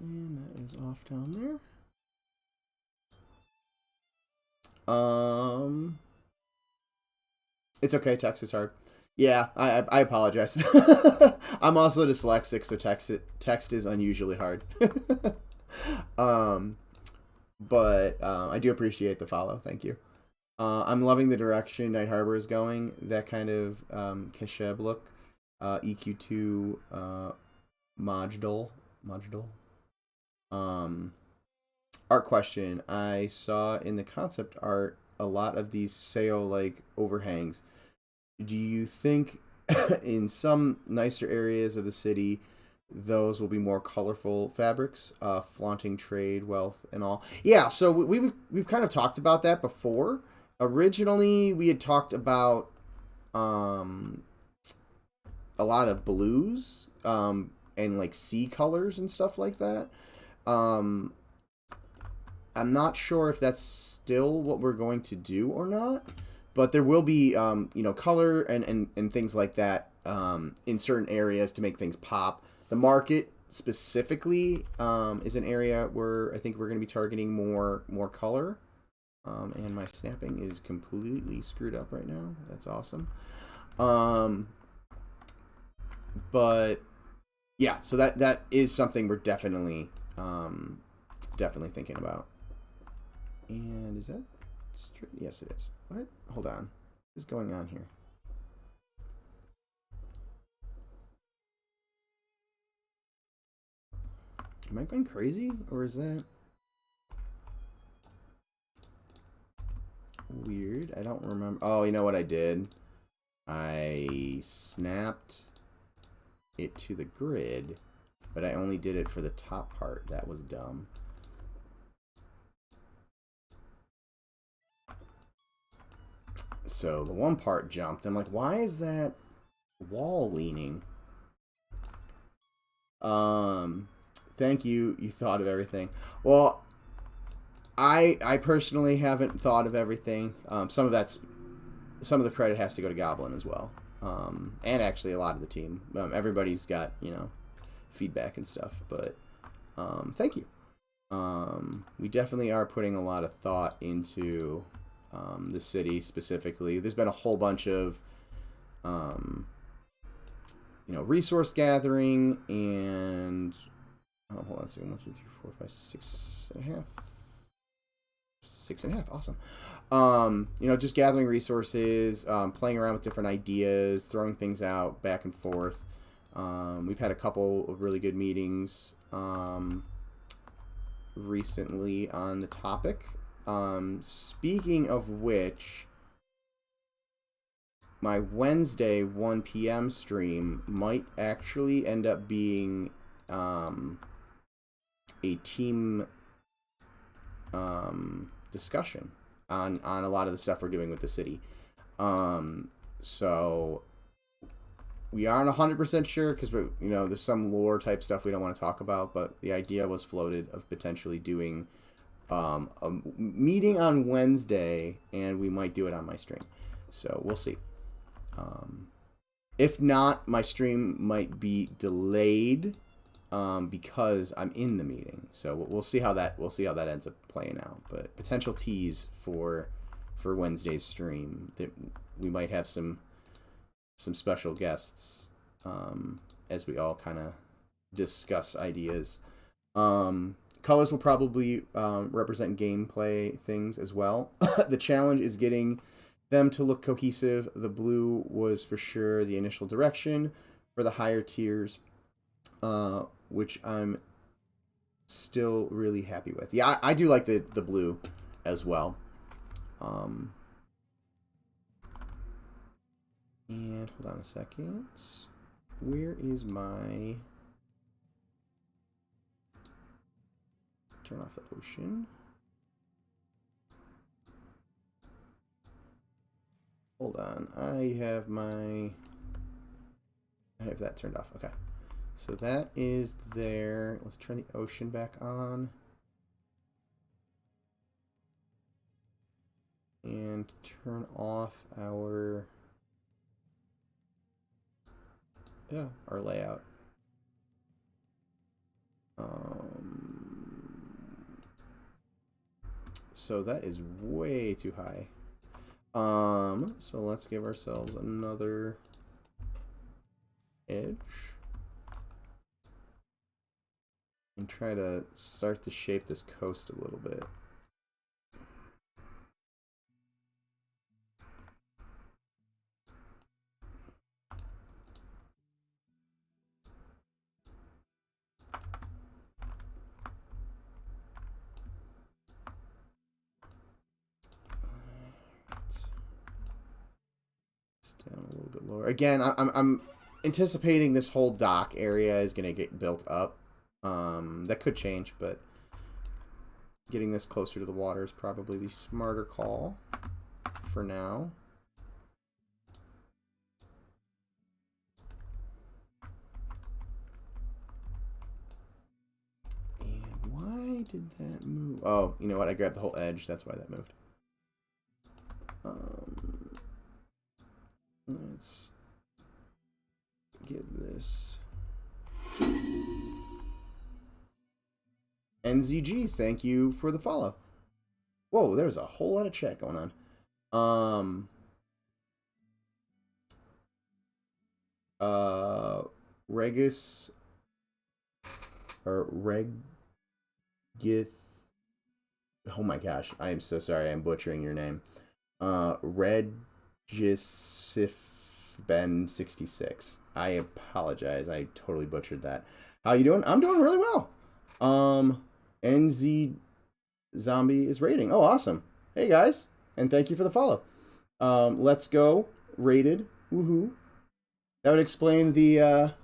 Speaker 1: And that is off down there. It's okay, text is hard. Yeah, I apologize. I'm also dyslexic, so text is unusually hard. But I do appreciate the follow. Thank you. I'm loving the direction Night Harbor is going. That kind of Kasheb look. EQ2 module. Art question. I saw in the concept art a lot of these Seo-like overhangs. Do you think in some nicer areas of the city those will be more colorful fabrics, flaunting trade, wealth, and all? Yeah, so we've kind of talked about that before. Originally, we had talked about a lot of blues and like sea colors and stuff like that. I'm not sure if that's still what we're going to do or not, but there will be color and things like that in certain areas to make things pop. The market specifically is an area where I think we're going to be targeting more color. And my snapping is completely screwed up right now. That's awesome. But yeah, so that is something we're definitely thinking about. And is that straight? Yes, it is. What? Hold on. What is going on here? Am I going crazy? Or is that weird? I don't remember. Oh, you know what I did? I snapped it to the grid, but I only did it for the top part. That was dumb. So the one part jumped. I'm like, why is that wall leaning? Thank you. You thought of everything. Well, I personally haven't thought of everything. Some of the credit has to go to Goblin as well. And actually a lot of the team. Everybody's got, feedback and stuff, but thank you. We definitely are putting a lot of thought into the city specifically. There's been a whole bunch of resource gathering and hold on a second. 1, 2, 3, 4, 5, 6.5. 6.5. Awesome. Just gathering resources, playing around with different ideas, throwing things out back and forth. We've had a couple of really good meetings recently on the topic. Speaking of which, my Wednesday 1 p.m. stream might actually end up being a team discussion on a lot of the stuff we're doing with the city. So we aren't 100% sure because there's some lore type stuff we don't want to talk about, but the idea was floated of potentially doing a meeting on Wednesday, and we might do it on my stream. So we'll see. If not, my stream might be delayed because I'm in the meeting. So we'll see how that ends up playing out. But potential tease for Wednesday's stream, that we might have some special guests as we all kind of discuss ideas. Colors will probably represent gameplay things as well. The challenge is getting them to look cohesive. The blue was for sure the initial direction for the higher tiers, which I'm still really happy with. Yeah, I do like the blue as well. And hold on a second. Where is my... Turn off the ocean. Hold on. I have that turned off. Okay. So that is there. Let's turn the ocean back on. And turn off our layout. So that is way too high. So let's give ourselves another edge and try to start to shape this coast a little bit. Down a little bit lower. Again, I'm anticipating this whole dock area is going to get built up. That could change, but getting this closer to the water is probably the smarter call for now. And why did that move? Oh, you know what? I grabbed the whole edge. That's why that moved. Let's get this. NZG, thank you for the follow. Whoa, there's a whole lot of chat going on. Regis or Regith. Oh my gosh, I am so sorry. I'm butchering your name. Regisif Ben 66. I apologize. I totally butchered that. How you doing? I'm doing really well. NZ Zombie is rating. Oh, awesome. Hey guys, and thank you for the follow. Let's go rated. Woohoo. That would explain the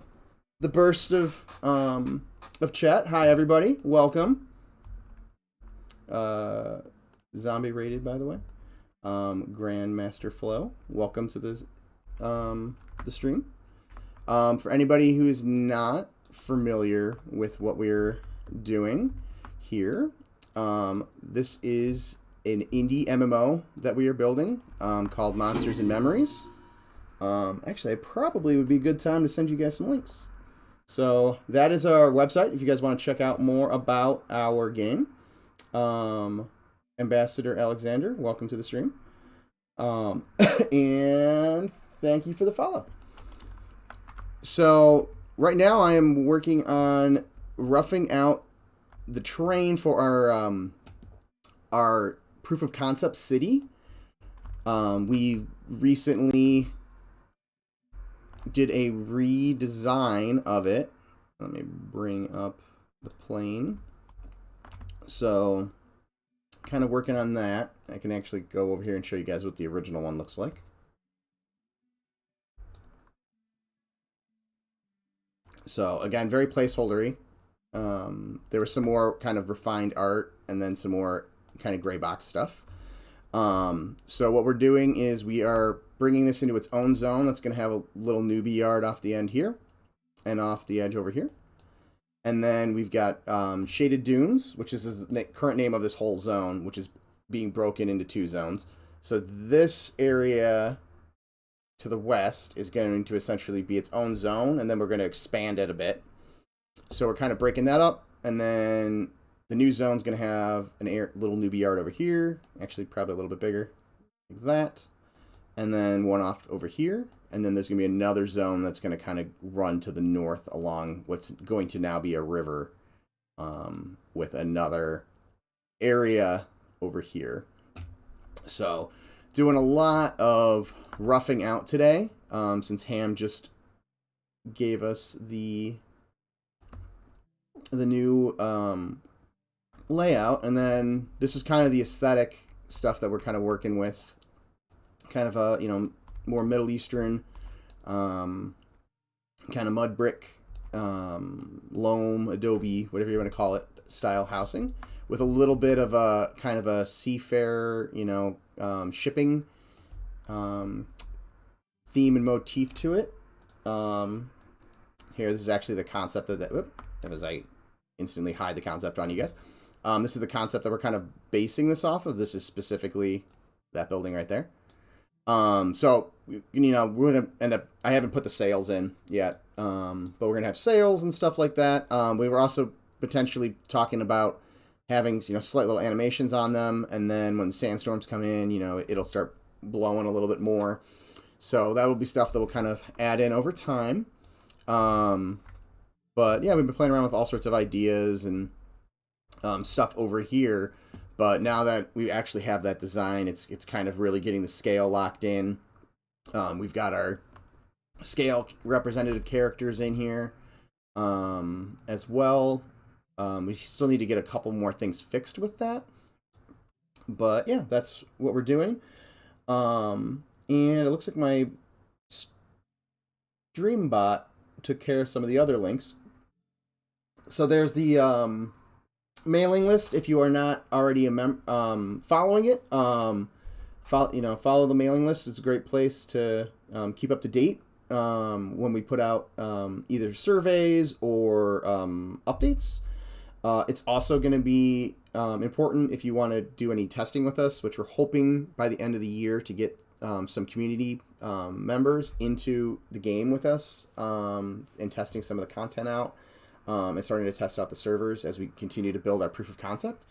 Speaker 1: burst of chat. Hi everybody. Welcome. Zombie rated, by the way. Grandmaster Flow, welcome to this the stream. For anybody who is not familiar with what we're doing here, this is an indie MMO that we are building called Monsters and Memories. Actually, it probably would be a good time to send you guys some links. So that is our website if you guys want to check out more about our game. Ambassador Alexander, welcome to the stream. And thank you for the follow. So right now I am working on roughing out the terrain for our proof of concept city. We recently did a redesign of it. Let me bring up the plane. So kind of working on that. I can actually go over here and show you guys what the original one looks like. So again, very placeholdery. There was some more kind of refined art and then some more kind of gray box stuff. So what we're doing is we are bringing this into its own zone. That's going to have a little newbie yard off the end here and off the edge over here. And then we've got Shaded Dunes, which is the current name of this whole zone, which is being broken into 2 zones. So this area to the west is going to essentially be its own zone, and then we're going to expand it a bit. So we're kind of breaking that up, and then the new zone's going to have a little newbie yard over here, actually probably a little bit bigger, like that, and then one off over here, and then there's going to be another zone that's going to kind of run to the north along what's going to now be a river, with another area over here. So doing a lot of roughing out today, since Ham just gave us the new layout, and then this is kind of the aesthetic stuff that we're kind of working with, kind of a, you know, more Middle Eastern, kind of mud brick, loam, adobe, whatever you want to call it, style housing, with a little bit of a kind of a seafarer, you know, shipping theme and motif to it. Here, this is actually the concept of that. Whoop, as I instantly hide the concept on you guys. This is the concept that we're kind of basing this off of. This is specifically that building right there. So, you know, we're going to end up, I haven't put the sails in yet, but we're going to have sails and stuff like that. We were also potentially talking about having, you know, slight little animations on them, and then when the sandstorms come in, you know, it'll start blowing a little bit more. So that will be stuff that we'll kind of add in over time. But yeah, we've been playing around with all sorts of ideas and stuff over here. But now that we actually have that design, it's kind of really getting the scale locked in. We've got our scale representative characters in here as well. We still need to get a couple more things fixed with that. But yeah, that's what we're doing. And it looks like my stream bot took care of some of the other links. So there's the mailing list. If you are not already following it, follow the mailing list. It's a great place to keep up to date when we put out either surveys or updates. It's also going to be important if you want to do any testing with us, which we're hoping by the end of the year to get some community members into the game with us and testing some of the content out and starting to test out the servers as we continue to build our proof of concept.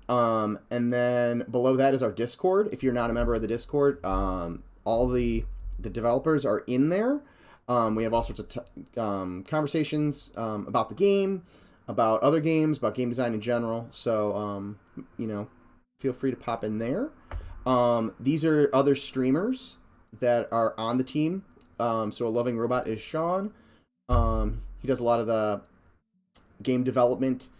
Speaker 1: And then below that is our Discord. If you're not a member of the Discord, all the developers are in there. We have all sorts of conversations about the game, about other games, about game design in general. So, you know, feel free to pop in there. These are other streamers that are on the team. So a loving robot is Sean. He does a lot of the game development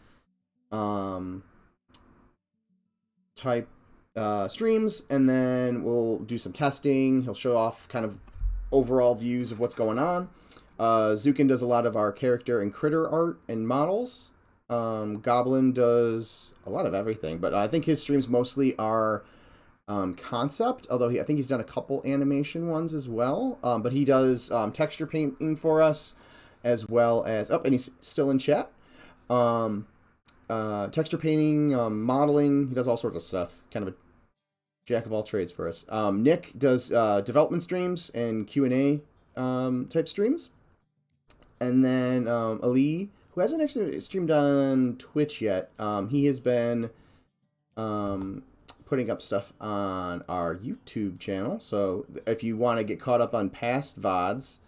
Speaker 1: type streams, and then we'll do some testing. He'll show off kind of overall views of what's going on. Zukin does a lot of our character and critter art and models. Goblin does a lot of everything, but I think his streams mostly are concept, although I think he's done a couple animation ones as well. But he does texture painting for us, as well as, and he's still in chat. Texture painting, modeling, he does all sorts of stuff. Kind of a jack of all trades for us. Nick does development streams and Q&A type streams. And then Ali, who hasn't actually streamed on Twitch yet, he has been putting up stuff on our YouTube channel. So if you want to get caught up on past VODs,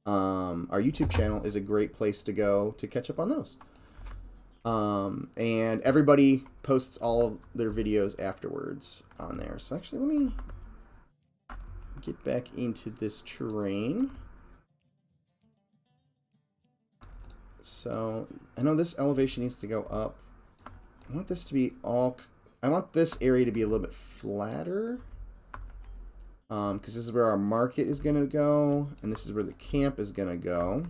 Speaker 1: our YouTube channel is a great place to go to catch up on those. And everybody posts all of their videos afterwards on there. So actually, let me get back into this terrain. So I know this elevation needs to go up. I want this to be I want this area to be a little bit flatter. Because this is where our market is going to go, and this is where the camp is going to go.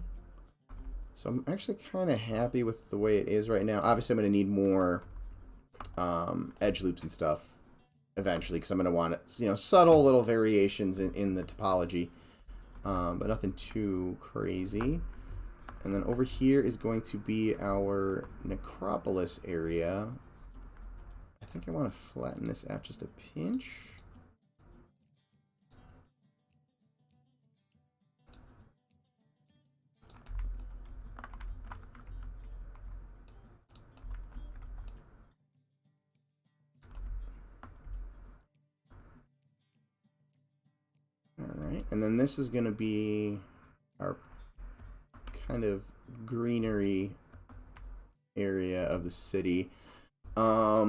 Speaker 1: So I'm actually kind of happy with the way it is right now. Obviously, I'm going to need more edge loops and stuff eventually, because I'm going to want, you know, subtle little variations in the topology, but nothing too crazy. And then over here is going to be our necropolis area. I think I want to flatten this out just a pinch. Alright, and then this is going to be our kind of greenery area of the city. I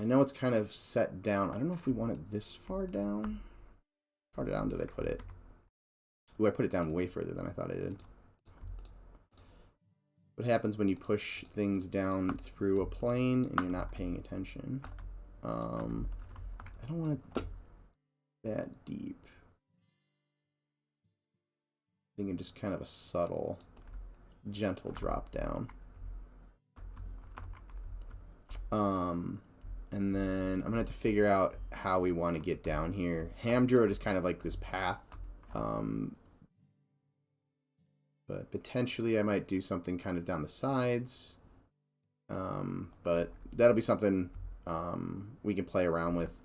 Speaker 1: know it's kind of set down. I don't know if we want it this far down. How far down did I put it? Ooh, I put it down way further than I thought I did. What happens when you push things down through a plane and you're not paying attention? I don't want it that deep. Thinking just kind of a subtle, gentle drop down. And then I'm gonna have to figure out how we want to get down here. Hamdroid is kind of like this path, but potentially I might do something kind of down the sides. But that'll be something we can play around with.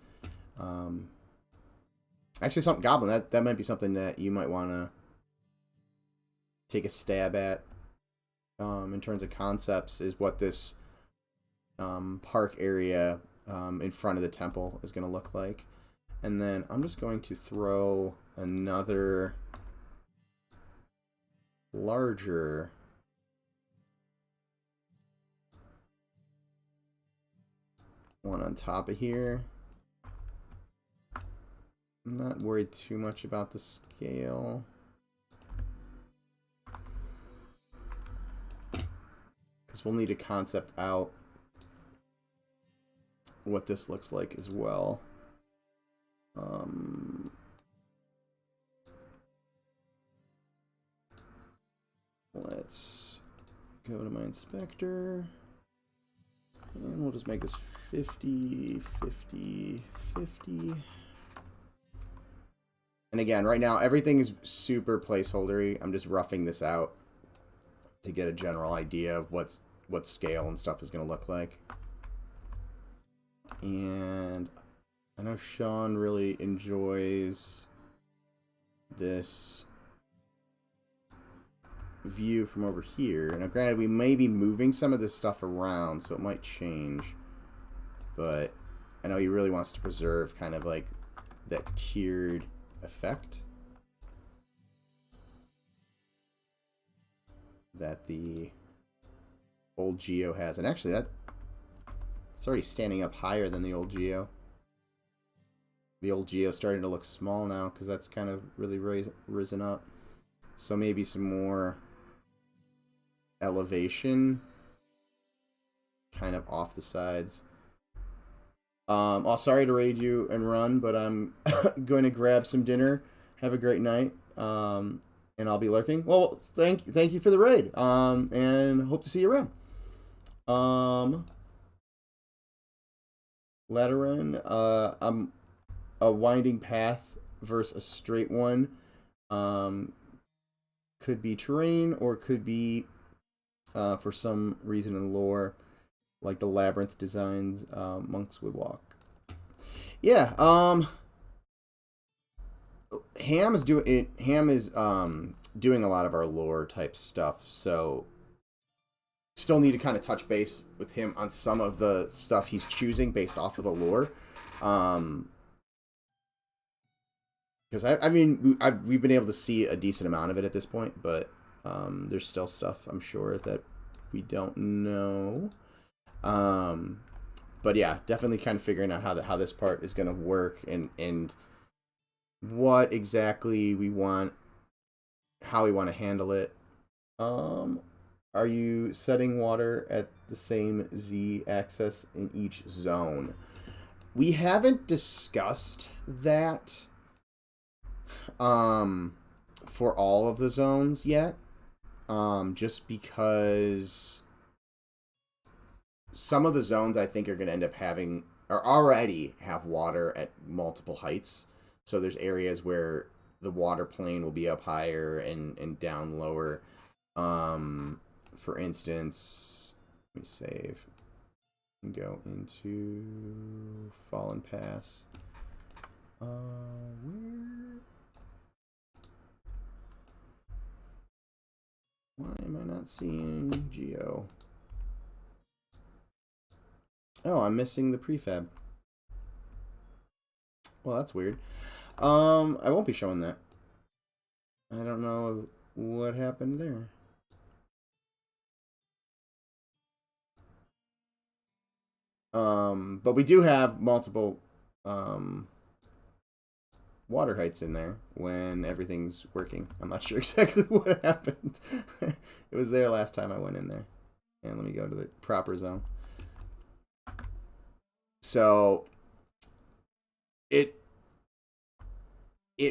Speaker 1: Actually, something Goblin, that might be something that you might want to take a stab at in terms of concepts, is what this park area in front of the temple is going to look like. And then I'm just going to throw another larger one on top of here. I'm not worried too much about the scale. Because we'll need to concept out what this looks like as well. Let's go to my inspector. And we'll just make this 50, 50, 50. And again, right now, everything is super placeholdery. I'm just roughing this out to get a general idea of what scale and stuff is going to look like. And I know Sean really enjoys this view from over here. Now, granted, we may be moving some of this stuff around, so it might change. But I know he really wants to preserve kind of like that tiered effect that the old Geo has. And actually, it's already standing up higher than the old Geo. The old Geo's starting to look small now because that's kind of really risen up. So maybe some more elevation kind of off the sides. Oh, sorry to raid you and run, but I'm going to grab some dinner. Have a great night. And I'll be lurking. Well, thank you for the raid. And hope to see you around. Lateran, I'm a winding path versus a straight one. Could be terrain, or could be for some reason in lore, like the labyrinth designs monks would walk. Yeah, Ham is doing doing a lot of our lore type stuff, so still need to kind of touch base with him on some of the stuff he's choosing based off of the lore. Because I mean, we've been able to see a decent amount of it at this point, but there's still stuff I'm sure that we don't know. But yeah, definitely kind of figuring out how this part is going to work and what exactly we want, how we want to handle it. Are you setting water at the same Z axis in each zone? We haven't discussed that for all of the zones yet, just because some of the zones I think are going to end up or already have water at multiple heights. So there's areas where the water plane will be up higher and down lower. For instance, let me save and go into Fallen Pass. Why am I not seeing Geo? Oh, I'm missing the prefab. Well, that's weird. I won't be showing that. I don't know what happened there. But we do have multiple water heights in there when everything's working. I'm not sure exactly what happened. It was there last time I went in there. And let me go to the proper zone. So it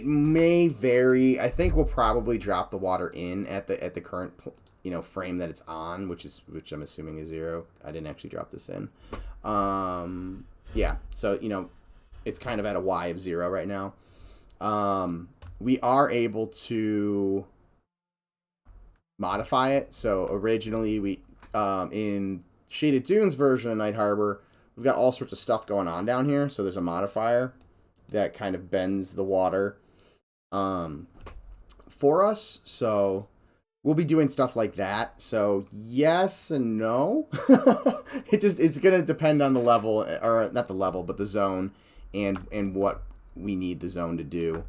Speaker 1: may vary. I think we'll probably drop the water in at the current frame that it's on, which I'm assuming is 0. I didn't actually drop this in. Yeah, so it's kind of at a Y of 0 right now. We are able to modify it. So originally we in Shaded Dunes version of Night Harbor, we've got all sorts of stuff going on down here. So there's a modifier that kind of bends the water for us. So we'll be doing stuff like that. So yes and no. It's gonna depend on the level, or not the level, but the zone and what we need the zone to do.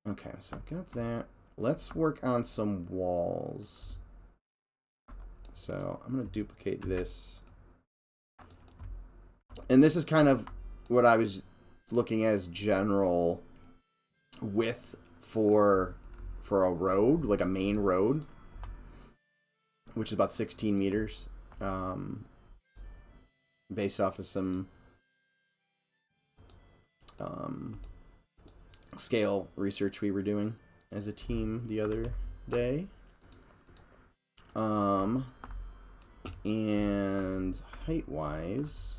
Speaker 1: Okay, so I've got that. Let's work on some walls. So I'm gonna duplicate this. And this is kind of what I was looking at as general width for a road, like a main road, which is about 16 meters, based off of some scale research we were doing as a team the other day. And height-wise,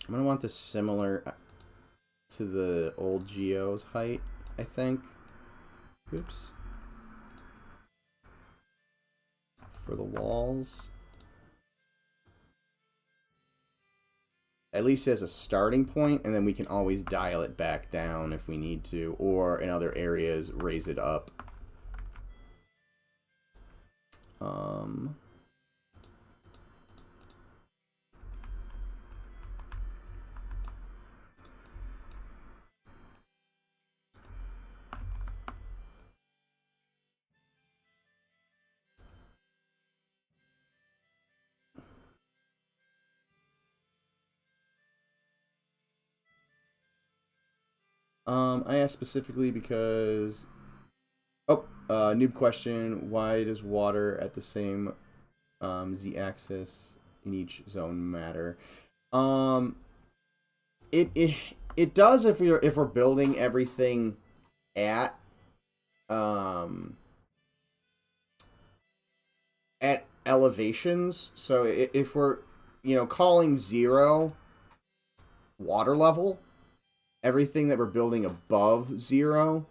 Speaker 1: I'm gonna want this similar to the old Geo's height, I think. Oops. For the walls. At least as a starting point, and then we can always dial it back down if we need to, or in other areas raise it up. I asked specifically because... Oh, noob question. Why does water at the same z-axis in each zone matter? It does if we're building everything at elevations. So if we're calling 0 water level, everything that we're building above 0,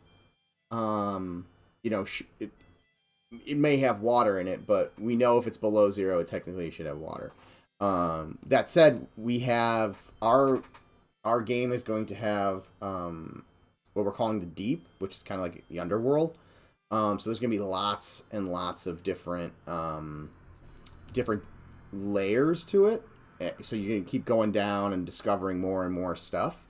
Speaker 1: it may have water in it, but we know if it's below 0, it technically should have water. That said, we have our game is going to have what we're calling the deep, which is kind of like the underworld. So there's going to be lots and lots of different layers to it. So you can keep going down and discovering more and more stuff.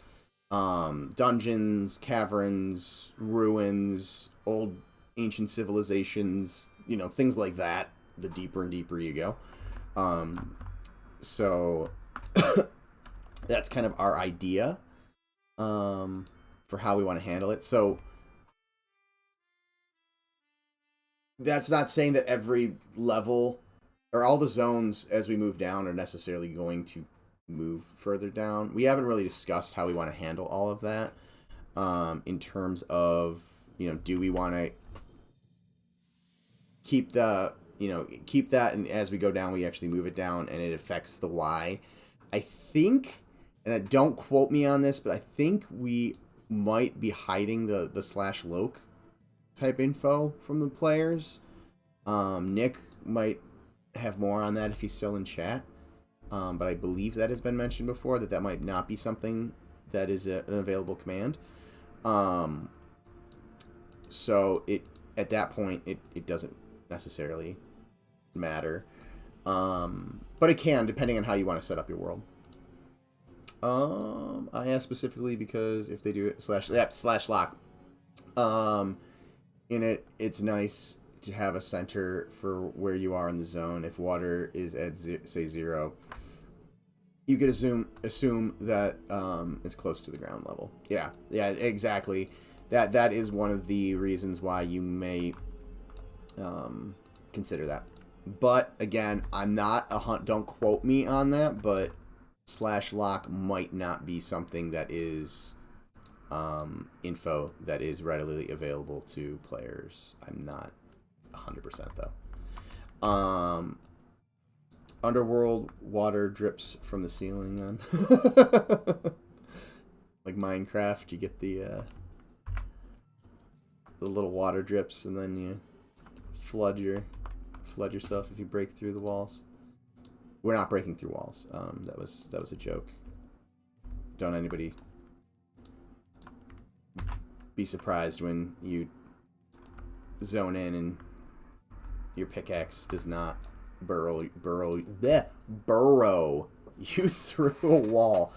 Speaker 1: Dungeons, caverns, ruins, old ancient civilizations, things like that. The deeper and deeper you go. So that's kind of our idea for how we want to handle it. So that's not saying that every level or all the zones as we move down are necessarily going to move further down. We haven't really discussed how we want to handle all of that in terms of, do we want to keep that, and as we go down, we actually move it down and it affects the Y. I think and don't quote me on this, but I think we might be hiding the /loc type info from the players. Nick might have more on that if he's still in chat. But I believe that has been mentioned before, that might not be something that is an available command. So at that point, it doesn't necessarily matter. But it can, depending on how you want to set up your world. I asked specifically because if they do it /loc. In it, it's nice to have a center for where you are in the zone. If water is at say 0, you could assume that it's close to the ground level. Yeah, exactly. That is one of the reasons why you may consider that. But again, I'm not don't quote me on that, but /loc might not be something that is info that is readily available to players. I'm not 100% though. Underworld water drips from the ceiling on like Minecraft, you get the little water drips and then you flood yourself if you break through the walls. We're not breaking through walls. That was a joke. Don't anybody be surprised when you zone in and your pickaxe does not burrow you through a wall.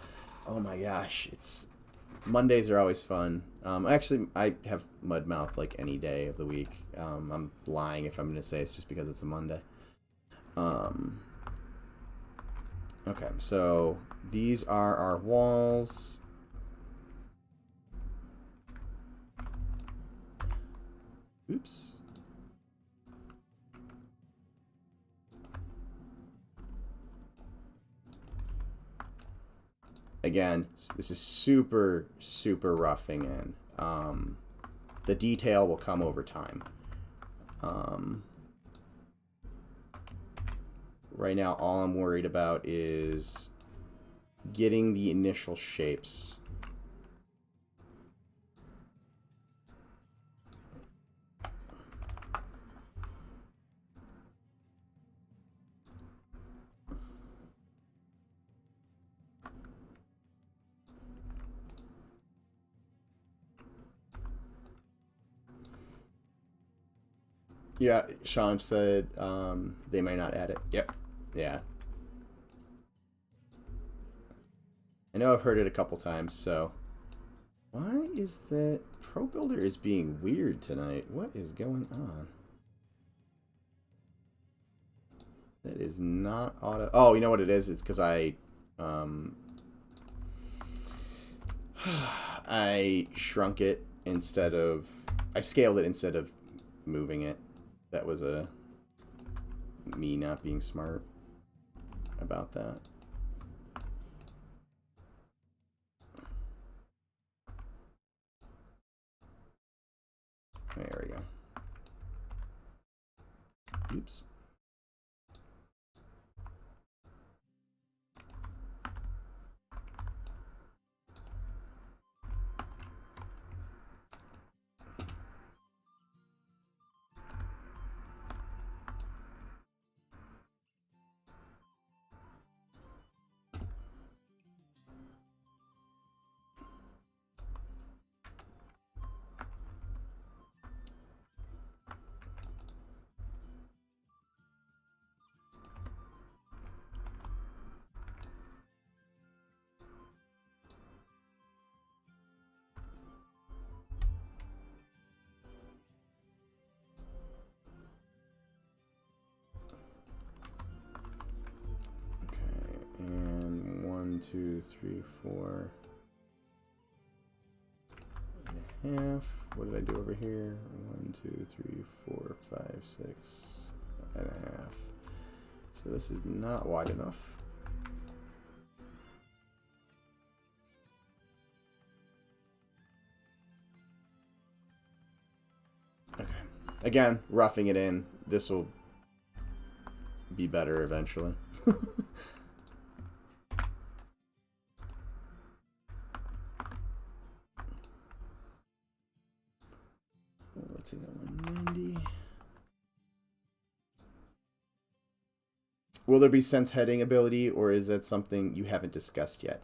Speaker 1: Oh my gosh, Mondays are always fun. Actually, I have mud mouth like any day of the week. I'm lying if I'm going to say it's just because it's a Monday. Okay, so these are our walls. Oops. Again, this is super roughing in. The detail will come over time. Right now, all I'm worried about is getting the initial shapes. Yeah, Sean said they may not add it. Yep. Yeah. I know I've heard it a couple times, so... Why is that... Pro Builder is being weird tonight. What is going on? That is not auto... Oh, you know what it is? It's because I shrunk it instead of... I scaled it instead of moving it. That was me not being smart about that. There we go. Oops. And 1, 2, 3, 4 and a half. What did I do over here? 1, 2, 3, 4, 5, 6 and a half. So this is not wide enough. Okay. Again, roughing it in. This will be better eventually. let's see, that 190. Will there be sense heading ability, or is that something you haven't discussed yet?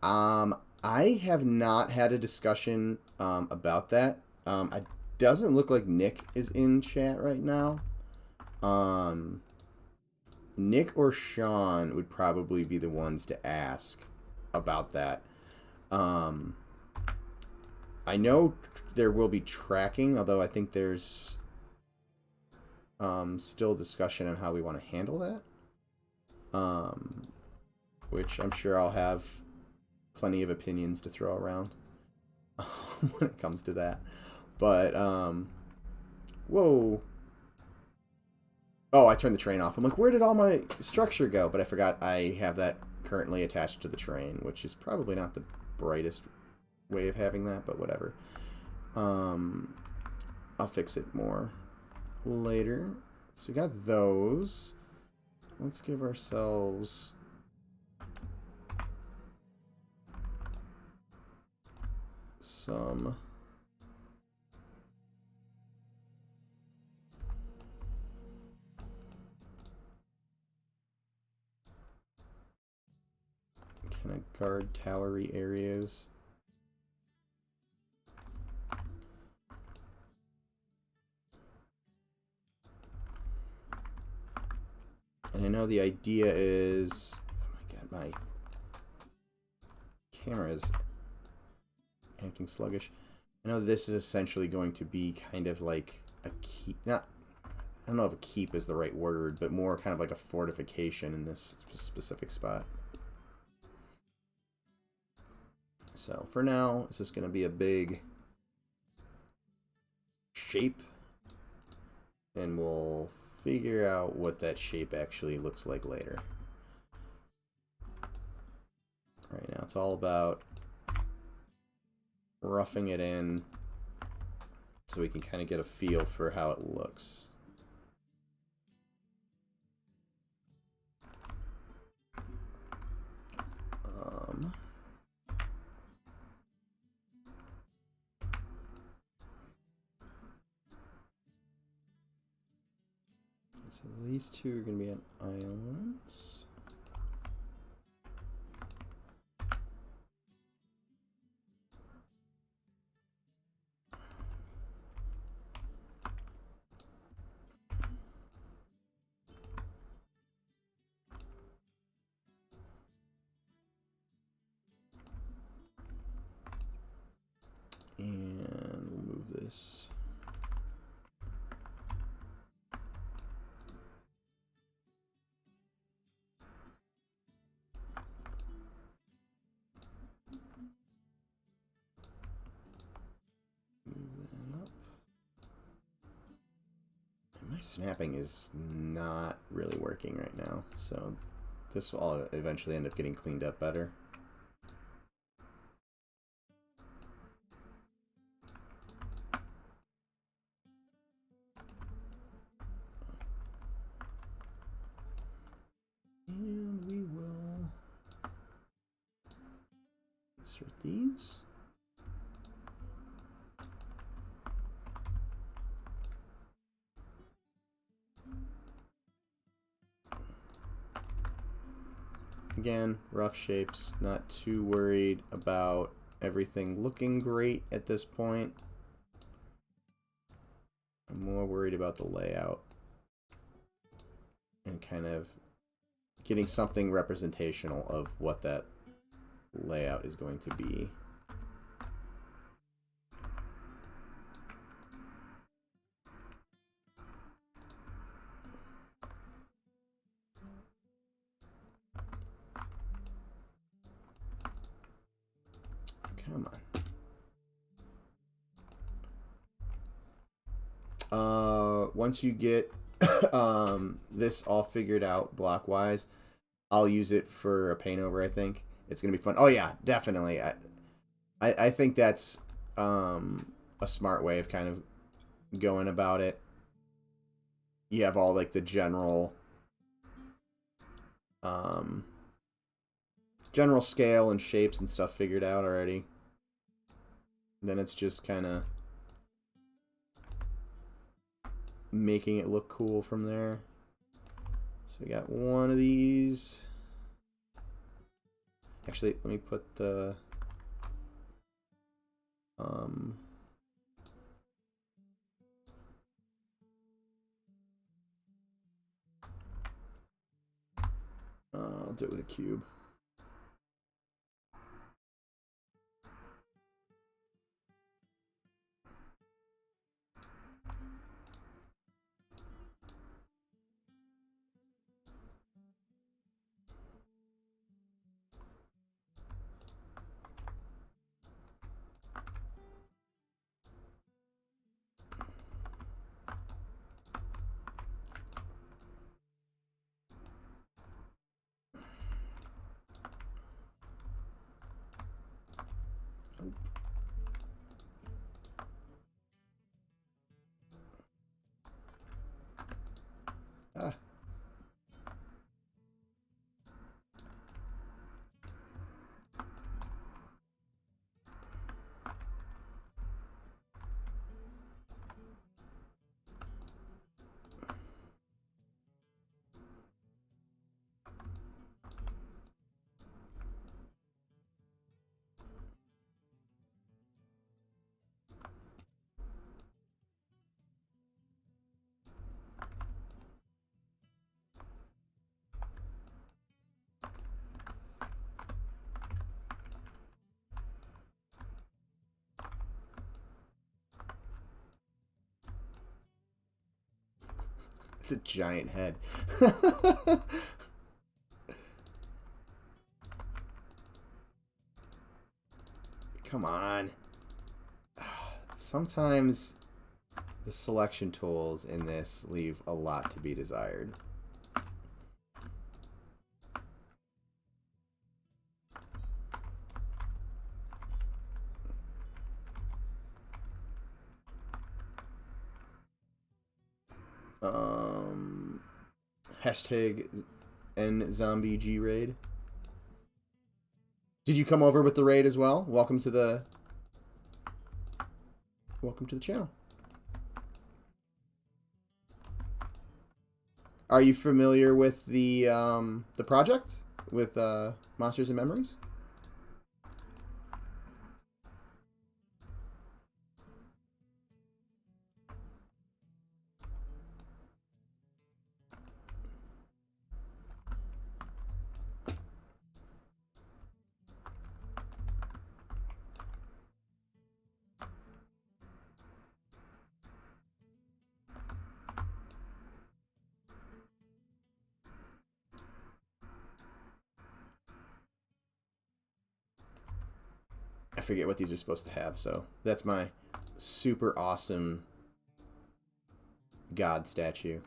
Speaker 1: I have not had a discussion about that. It doesn't look like Nick is in chat right now. Nick or Sean would probably be the ones to ask about that. I know there will be tracking, although I think there's still discussion on how we want to handle that. Which I'm sure I'll have plenty of opinions to throw around when it comes to that. But, whoa. Oh, I turned the train off. I'm like, where did all my structure go? But I forgot I have that currently attached to the train, which is probably not the brightest way of having that, but whatever. I'll fix it more later. So we got those. Let's give ourselves some kind of guard towery areas. And I know the idea is, oh my god, my camera is acting sluggish. I know this is essentially going to be kind of like a keep, not, I don't know if a keep is the right word, but more kind of like a fortification in this specific spot. So for now, this is going to be a big shape, and we'll figure out what that shape actually looks like later. Right now, it's all about roughing it in so we can kind of get a feel for how it looks. So these two are going to be on islands. And we'll move this. My snapping is not really working right now, so this will all eventually end up getting cleaned up better. And we will insert these. Again, rough shapes, not too worried about everything looking great at this point. I'm more worried about the layout and kind of getting something representational of what that layout is going to be. Come on. Once you get this all figured out block-wise, I'll use it for a paint over, I think. It's going to be fun. Oh, yeah, definitely. I think that's a smart way of kind of going about it. You have all, like, the general scale and shapes and stuff figured out already. Then it's just kind of making it look cool from there. So we got one of these. Actually, let me put the I'll do it with a cube. Ah. It's a giant head. Come on. Sometimes the selection tools in this leave a lot to be desired. Hashtag NZombieG raid. Did you come over with the raid as well? Welcome to the channel. Are you familiar with the project with Monsters and Memories? I forget what these are supposed to have, so that's my super awesome God statue.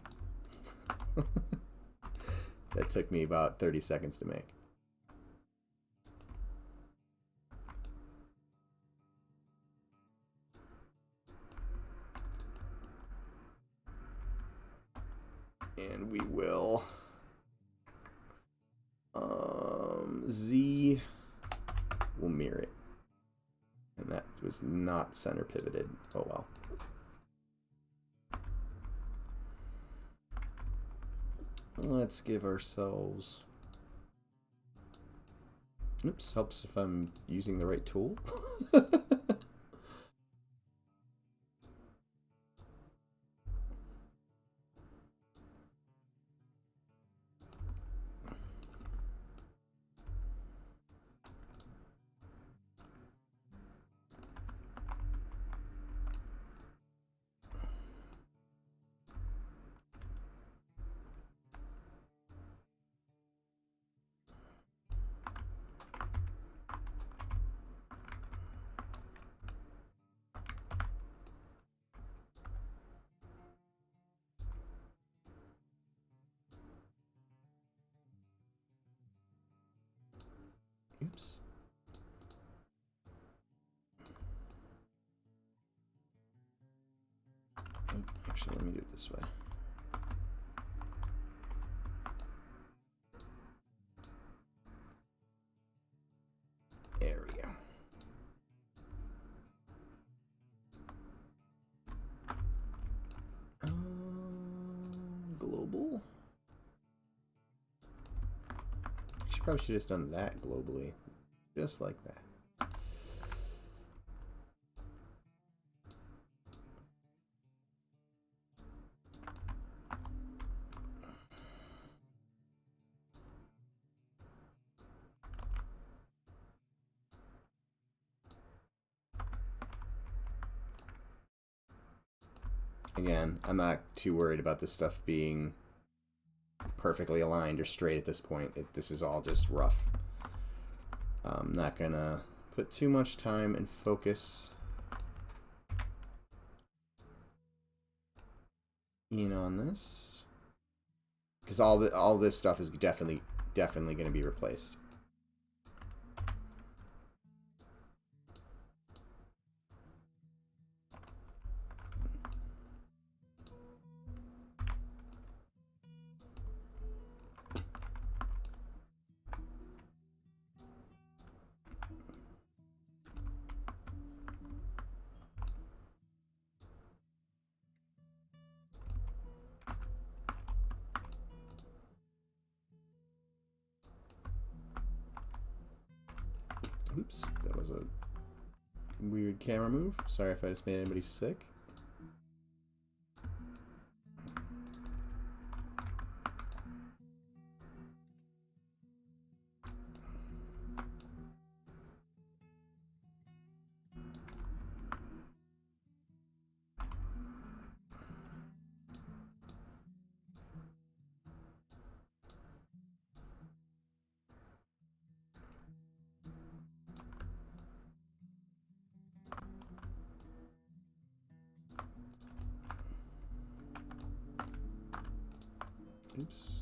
Speaker 1: That took me about 30 seconds to make. And we will Z will mirror it. And that was not center pivoted. Oh well. Let's give ourselves... Oops, helps if I'm using the right tool. Oops. Actually, let me do it this way. There we go. global. She probably should have done that globally. Just like that. Again, I'm not too worried about this stuff being perfectly aligned or straight at this point. This is all just rough. I'm not gonna put too much time and focus in on this, because all this stuff is definitely going to be replaced. Oops, that was a weird camera move. Sorry if I just made anybody sick. Oops.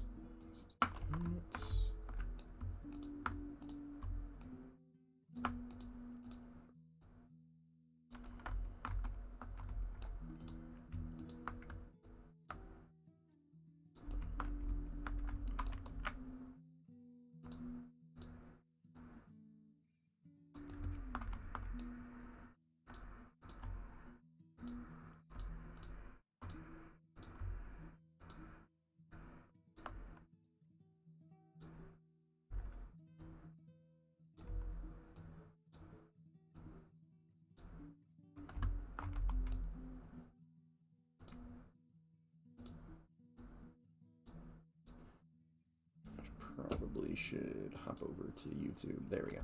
Speaker 1: Probably should hop over to YouTube. There we go.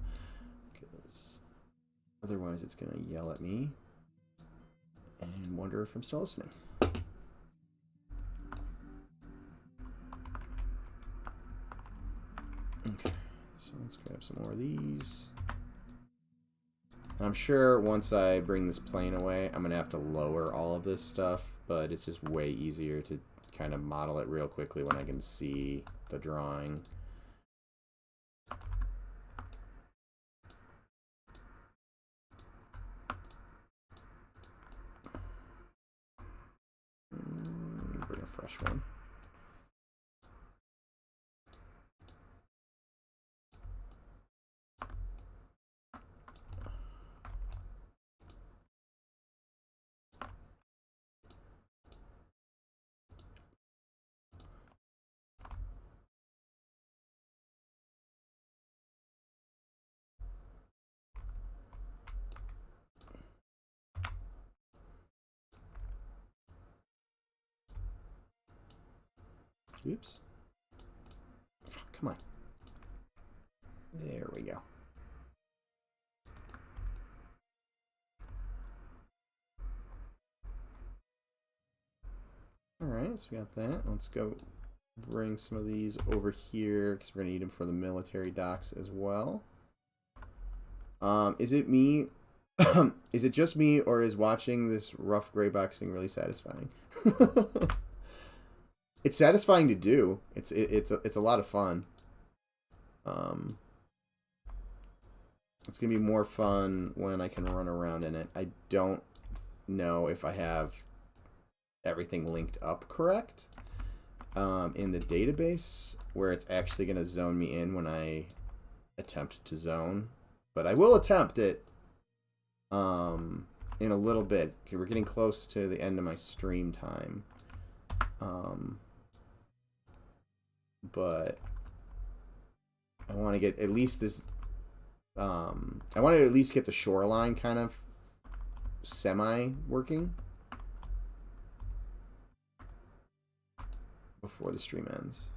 Speaker 1: Because otherwise it's going to yell at me and wonder if I'm still listening. Okay, so let's grab some more of these. I'm sure once I bring this plane away, I'm going to have to lower all of this stuff, but it's just way easier to kind of model it real quickly when I can see the drawing. Bring a fresh one. Oops. Oh, come on. There we go. Alright, so we got that. Let's go bring some of these over here because we're going to need them for the military docks as well. Is it me? Is it just me, or is watching this rough gray boxing really satisfying? It's satisfying to do. It's a lot of fun. It's gonna be more fun when I can run around in it. I don't know if I have everything linked up correct in the database where it's actually gonna zone me in when I attempt to zone, but I will attempt it in a little bit. We're getting close to the end of my stream time. but I want to get at least this. I want to at least get the shoreline kind of semi working before the stream ends.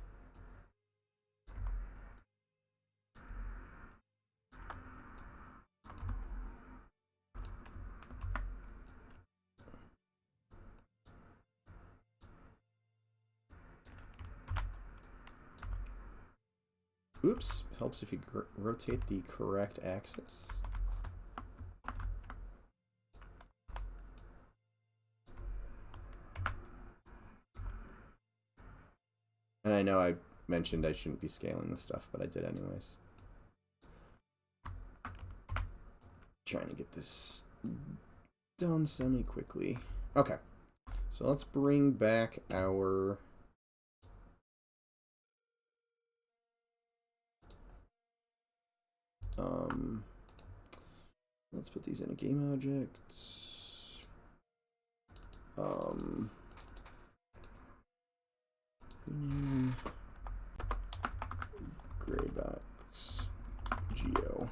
Speaker 1: Oops, helps if you rotate the correct axis. And I know I mentioned I shouldn't be scaling this stuff, but I did anyways. Trying to get this done semi-quickly. Okay, so let's bring back our... let's put these in a game object. Graybox geo.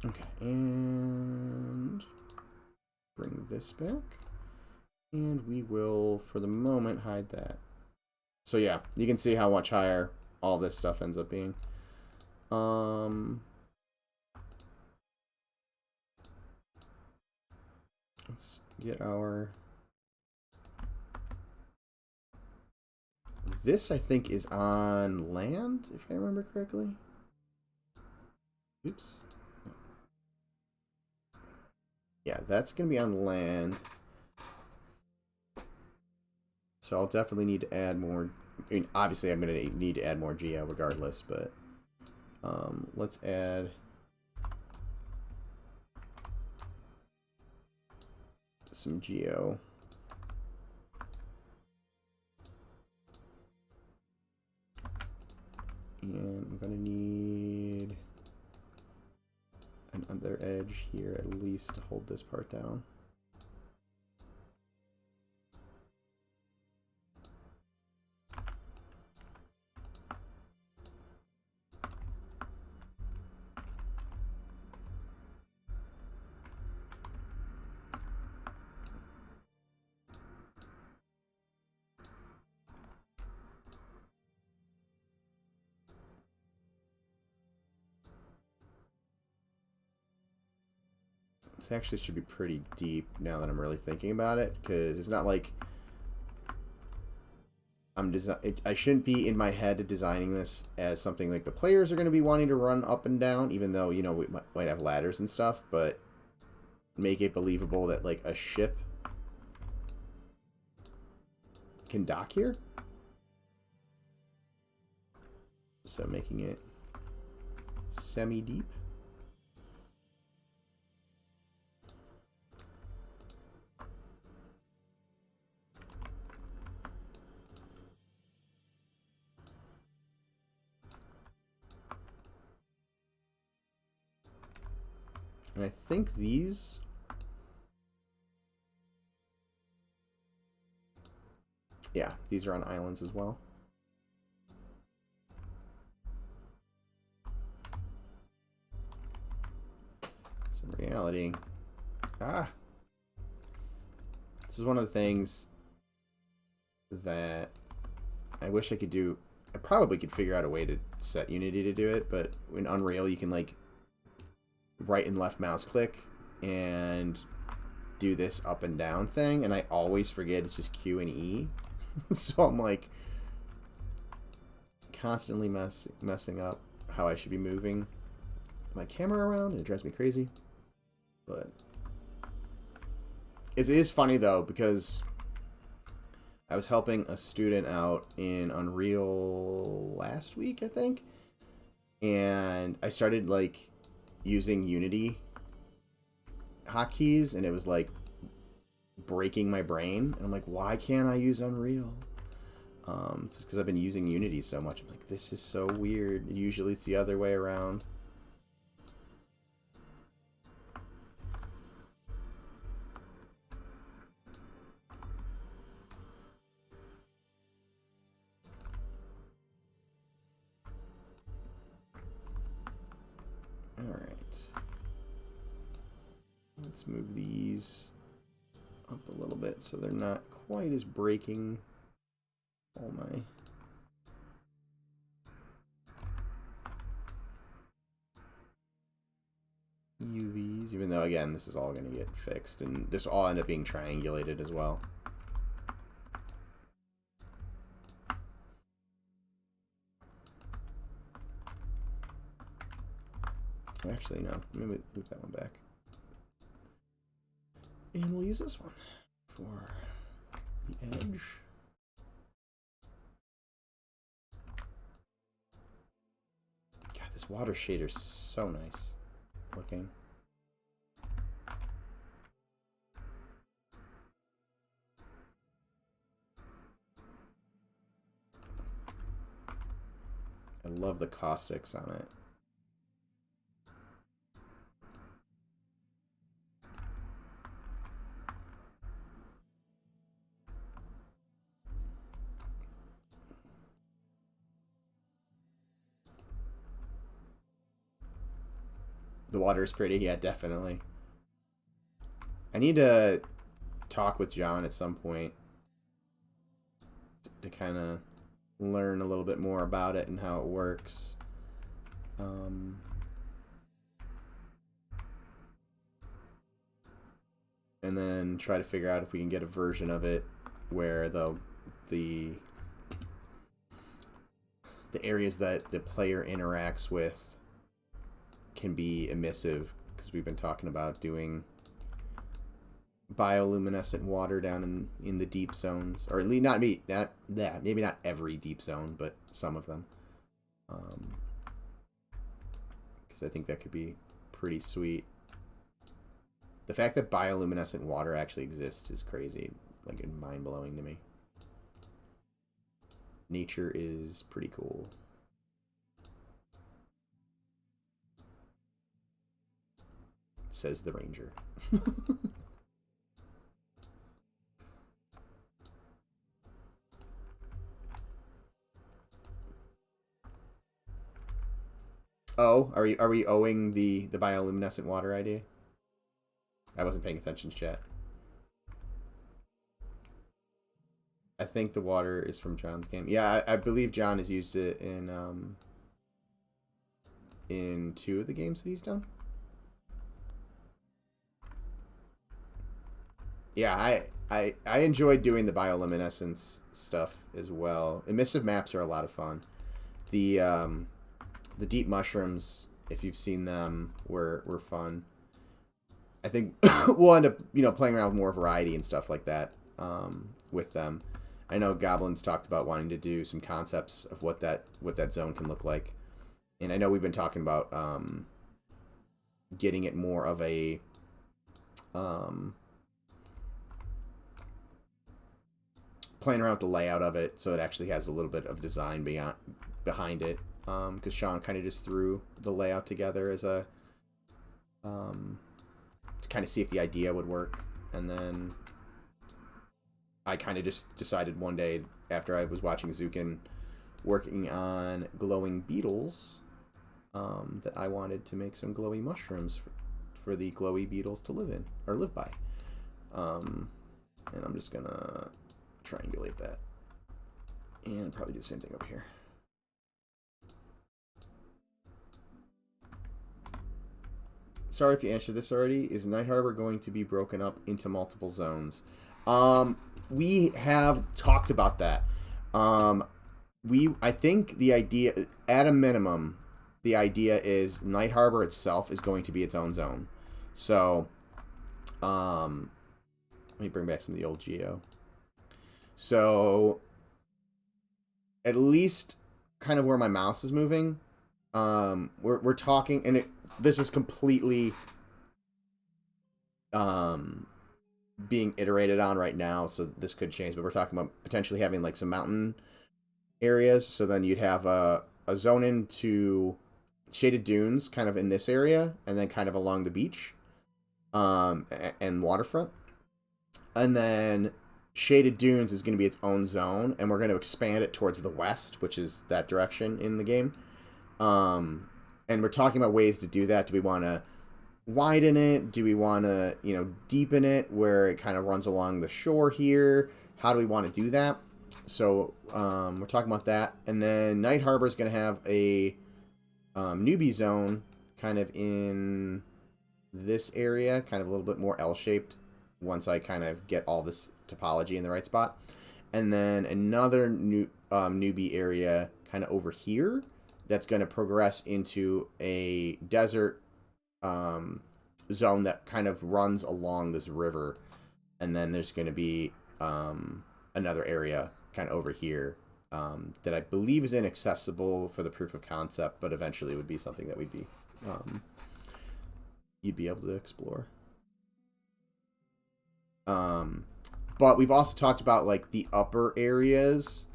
Speaker 1: Okay, and bring this back. And we will, for the moment, hide that. So yeah, you can see how much higher all this stuff ends up being. Let's get our... This, I think, is on land, if I remember correctly. Oops. No. Yeah, that's going to be on land. So I'll definitely need to add more. I mean, obviously I'm going to need to add more geo regardless, but let's add some geo. And I'm going to need another edge here at least to hold this part down. This actually should be pretty deep now that I'm really thinking about it, because it's not like I shouldn't be in my head designing this as something like the players are going to be wanting to run up and down, even though, you know, we might have ladders and stuff, but make it believable that, like, a ship can dock here. So making it semi-deep. And I think these... Yeah, these are on islands as well. So in reality... This is one of the things that I wish I could do. I probably could figure out a way to set Unity to do it, but in Unreal you can, like, right and left mouse click and do this up and down thing, and I always forget it's just Q and E. So I'm like constantly messing up how I should be moving my camera around, and it drives me crazy. But it is funny though, because I was helping a student out in Unreal last week, I think, and I started, like, using Unity hotkeys, and it was like breaking my brain. And I'm like, why can't I use Unreal? It's just because I've been using Unity so much. I'm like, this is so weird. Usually it's the other way around. Alright. Let's move these up a little bit so they're not quite as breaking all my... UVs, even though, again, this is all going to get fixed, and this will all end up being triangulated as well. Actually, no. Let me move that one back. And we'll use this one for the edge. God, this water shader is so nice looking. I love the caustics on it. The water is pretty, yeah, definitely. I need to talk with John at some point to kind of learn a little bit more about it and how it works. And then try to figure out if we can get a version of it where the areas that the player interacts with can be emissive, because we've been talking about doing bioluminescent water down in the deep zones, or at least maybe not every deep zone, but some of them, because I think that could be pretty sweet. The fact that bioluminescent water actually exists is crazy, like mind-blowing to me. Nature is pretty cool. Says the ranger. Oh, are we owing the bioluminescent water idea? I wasn't paying attention, chat. I think the water is from John's game. Yeah, I believe John has used it in 2 of the games that he's done. Yeah, I enjoyed doing the bioluminescence stuff as well. Emissive maps are a lot of fun. The deep mushrooms, if you've seen them, were fun. I think we'll end up, playing around with more variety and stuff like that with them. I know Goblin's talked about wanting to do some concepts of what that zone can look like, and I know we've been talking about getting it more of a playing around with the layout of it so it actually has a little bit of design behind it, because Sean kind of just threw the layout together as a to kind of see if the idea would work, and then I kind of just decided one day after I was watching Zukin working on glowing beetles that I wanted to make some glowy mushrooms for the glowy beetles to live in, or live by. And I'm just gonna triangulate that and probably do the same thing over here. Sorry if you answered this already. Is Night Harbor going to be broken up into multiple zones? We have talked about that. I think the idea, at a minimum, the idea is Night Harbor itself is going to be its own zone. So, let me bring back some of the old Geo. So, at least kind of where my mouse is moving, we're talking, and this is completely being iterated on right now, so this could change, but we're talking about potentially having like some mountain areas, so then you'd have a zone into shaded dunes kind of in this area, and then kind of along the beach and waterfront, and then shaded dunes is going to be its own zone, and we're going to expand it towards the west, which is that direction in the game. And we're talking about ways to do that. Do we want to widen it? Do we want to, you know, deepen it where it kind of runs along the shore here? How do we want to do that? So we're talking about that. And then Night Harbor is going to have a newbie zone kind of in this area, kind of a little bit more L-shaped once I kind of get all this topology in the right spot. And then another new newbie area kind of over here that's going to progress into a desert zone that kind of runs along this river. And then there's going to be another area kind of over here that I believe is inaccessible for the proof of concept, but eventually would be something that we'd be you'd be able to explore. But we've also talked about like the upper areas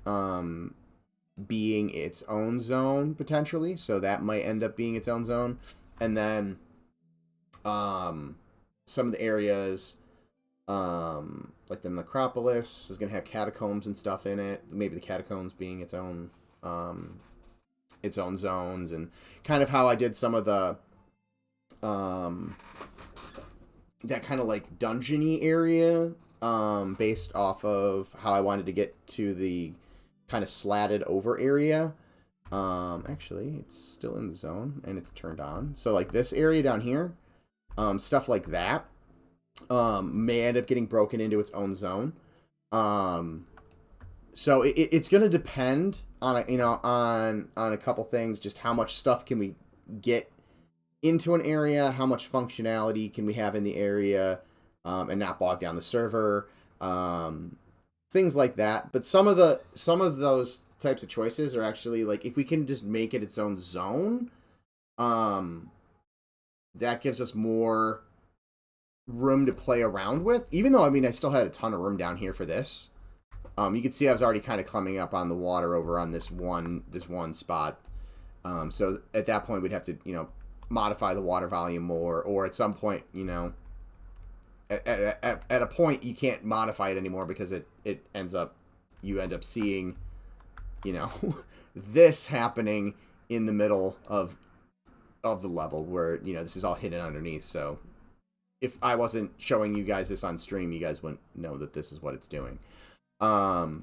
Speaker 1: being its own zone potentially, so that might end up being its own zone. And then some of the areas like the necropolis is going to have catacombs and stuff in it, maybe the catacombs being its own zones, and kind of how I did some of the that kind of like dungeony area based off of how I wanted to get to the kind of slatted over area. Actually, it's still in the zone and it's turned on. So like this area down here, stuff like that may end up getting broken into its own zone. So it's going to depend on on a couple things, just how much stuff can we get into an area, how much functionality can we have in the area, and not bog down the server, things like that. But some of those types of choices are actually like, if we can just make it its own zone, that gives us more room to play around with. Even though, I mean, I still had a ton of room down here for this. You can see I was already kind of climbing up on the water over on this one spot. So at that point, we'd have to, modify the water volume more, or at some point, at a point you can't modify it anymore because you end up seeing, this happening in the middle of the level where, this is all hidden underneath. So if I wasn't showing you guys this on stream, you guys wouldn't know that this is what it's doing. But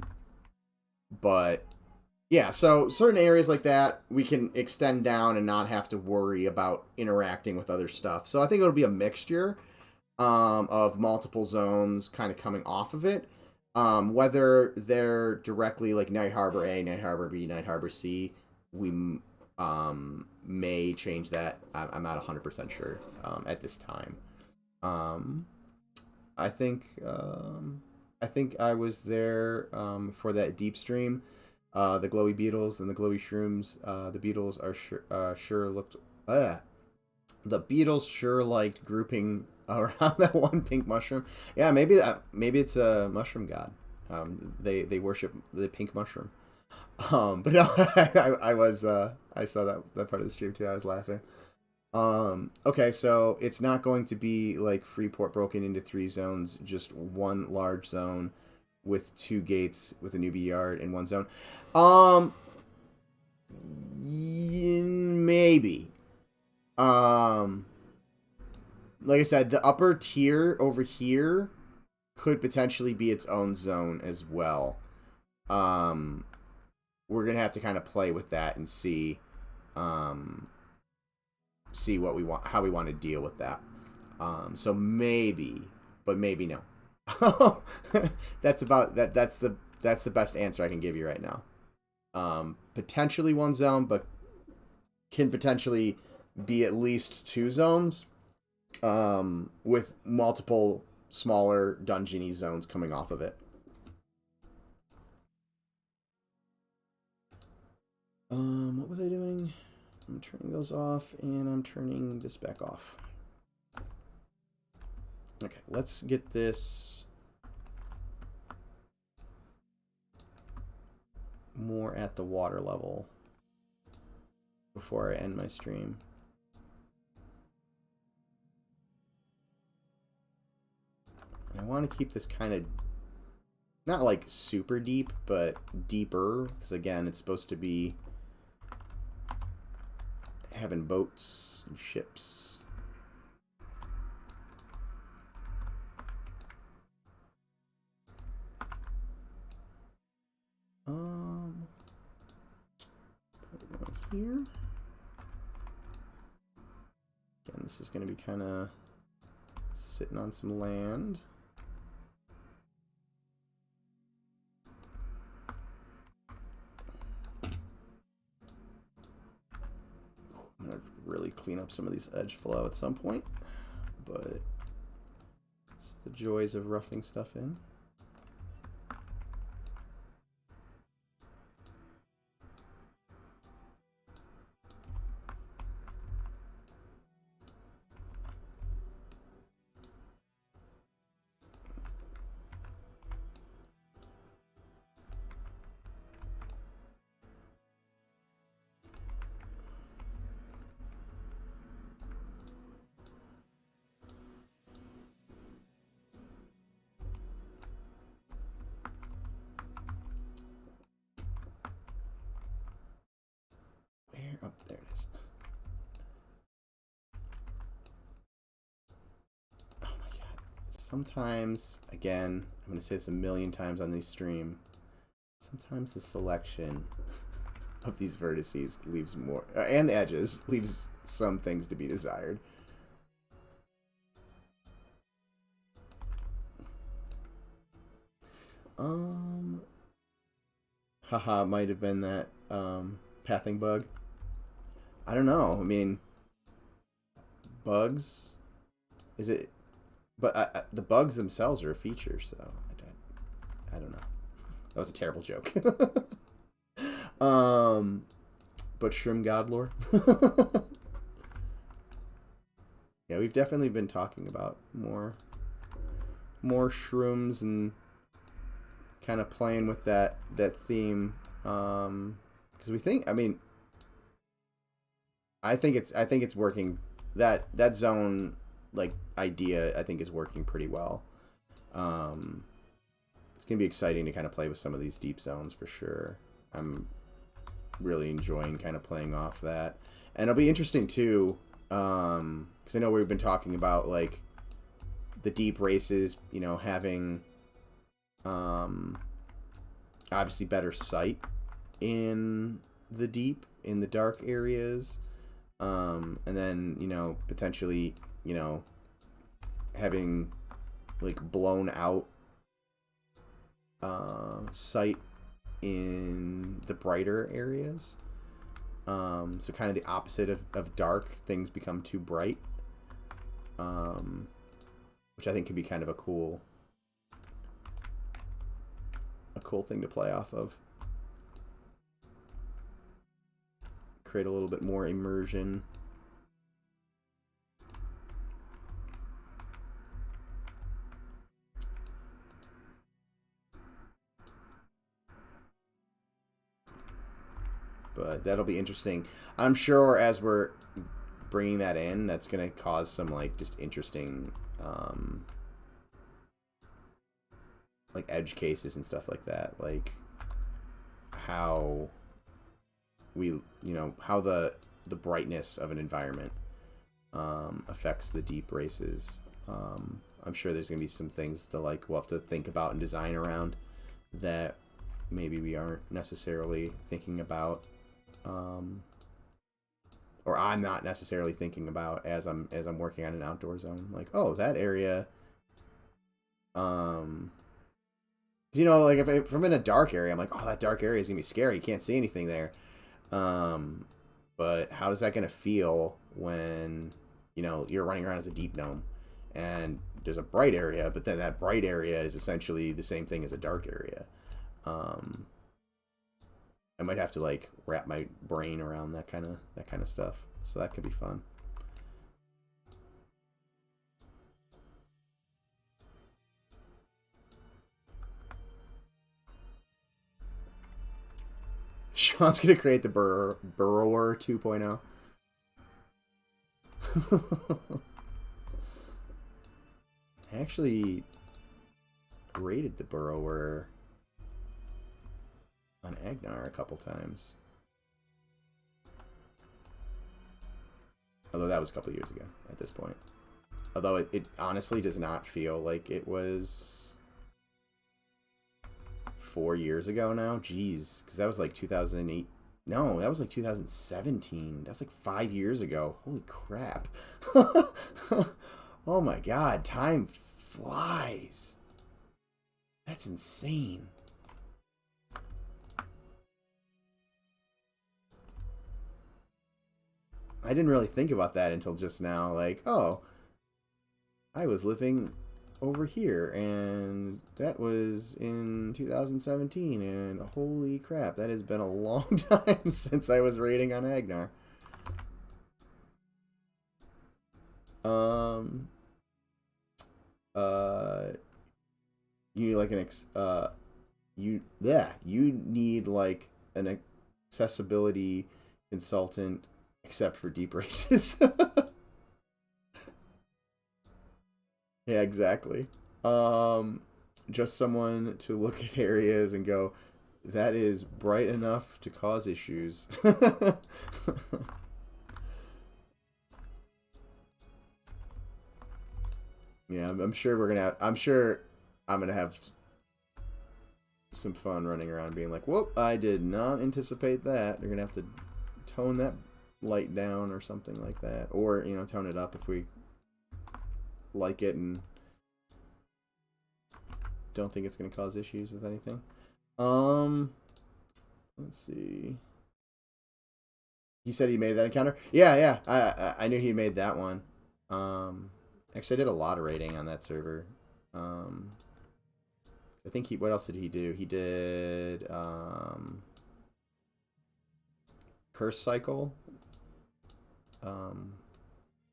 Speaker 1: yeah, so certain areas like that we can extend down and not have to worry about interacting with other stuff. So I think it'll be a mixture of multiple zones kind of coming off of it. Whether they're directly like Night Harbor A, Night Harbor B, Night Harbor C, we may change that. I'm not 100% sure at this time. I think I was there for that deep stream. The glowy beetles and the glowy shrooms. The beetles are sure looked. The beetles sure liked grouping around that one pink mushroom. Yeah, maybe it's a mushroom god. They worship the pink mushroom. But no, I saw that part of the stream too. I was laughing. Okay, so it's not going to be like Freeport broken into 3 zones, just one large zone with 2 gates with a newbie yard in one zone. Maybe. Like I said, the upper tier over here could potentially be its own zone as well. We're gonna have to kind of play with that and see what we want, how we want to deal with that. So maybe, but maybe no. That's the best answer I can give you right now. Potentially one zone, but can potentially be at least 2 zones, with multiple smaller dungeony zones coming off of it. What was I doing? I'm turning those off, and I'm turning this back off. Okay, let's get this more at the water level before I end my stream. And I want to keep this kind of not like super deep, but deeper, because again, it's supposed to be having boats and ships. Put one here. Again, this is going to be kind of sitting on some land. I'm going to really clean up some of these edge flow at some point, but it's the joys of roughing stuff in. Oh, there it is. Oh my god. Sometimes, again, I'm going to say this a million times on this stream, sometimes the selection of these vertices leaves more, and the edges, leaves some things to be desired. Haha, might have been that, pathing bug. I don't know. I mean, bugs, is it? But the bugs themselves are a feature, so I don't know. That was a terrible joke. But Shroom Godlore. Yeah, we've definitely been talking about more shrooms and kind of playing with that theme, because we think, I mean, I think it's working. That zone, like, idea, I think is working pretty well. It's gonna be exciting to kind of play with some of these deep zones for sure. I'm really enjoying kind of playing off that, and it'll be interesting too, because I know we've been talking about, like, the deep races, you know, having obviously better sight in the deep, in the dark areas. And then, you know, potentially, you know, having, like, blown out sight in the brighter areas. So kind of the opposite of dark, things become too bright. Which I think could be kind of a cool thing to play off of. Create a little bit more immersion. But that'll be interesting. I'm sure as we're bringing that in, that's going to cause some, like, just interesting like edge cases and stuff like that, like how we, you know, how the brightness of an environment affects the deep races. I'm sure there's gonna be some things that, like, we'll have to think about and design around that maybe we aren't necessarily thinking about, or I'm not necessarily thinking about as I'm working on an outdoor zone. Like, oh, that area, you know, like, if I'm in a dark area, I'm like, oh, that dark area is gonna be scary. You can't see anything there. But how is that gonna feel when, you know, you're running around as a deep gnome and there's a bright area, but then that bright area is essentially the same thing as a dark area? I might have to, like, wrap my brain around that kind of stuff. So that could be fun. Sean's gonna create the Burrower 2.0. I actually raided the Burrower on Agnar a couple times. Although that was a couple of years ago at this point. Although it honestly does not feel like it was 4 years ago now. Jeez, because that was like 2008. No, that was like 2017. That's like 5 years ago. Holy crap. Oh my god, time flies. That's insane. I didn't really think about that until just now. Like, oh, I was living over here, and that was in 2017, and holy crap, that has been a long time since I was raiding on Agnar. You need like you need like an accessibility consultant, except for deep races. Yeah, exactly. Just someone to look at areas and go, that is bright enough to cause issues. Yeah, I'm sure I'm gonna have some fun running around being like, whoop, I did not anticipate that. They're gonna have to tone that light down or something like that. Or, you know, tone it up if we like it and don't think it's gonna cause issues with anything. Let's see. He said he made that encounter? Yeah. I knew he made that one. Actually, I did a lot of raiding on that server. I think what else did he do? He did Curse Cycle,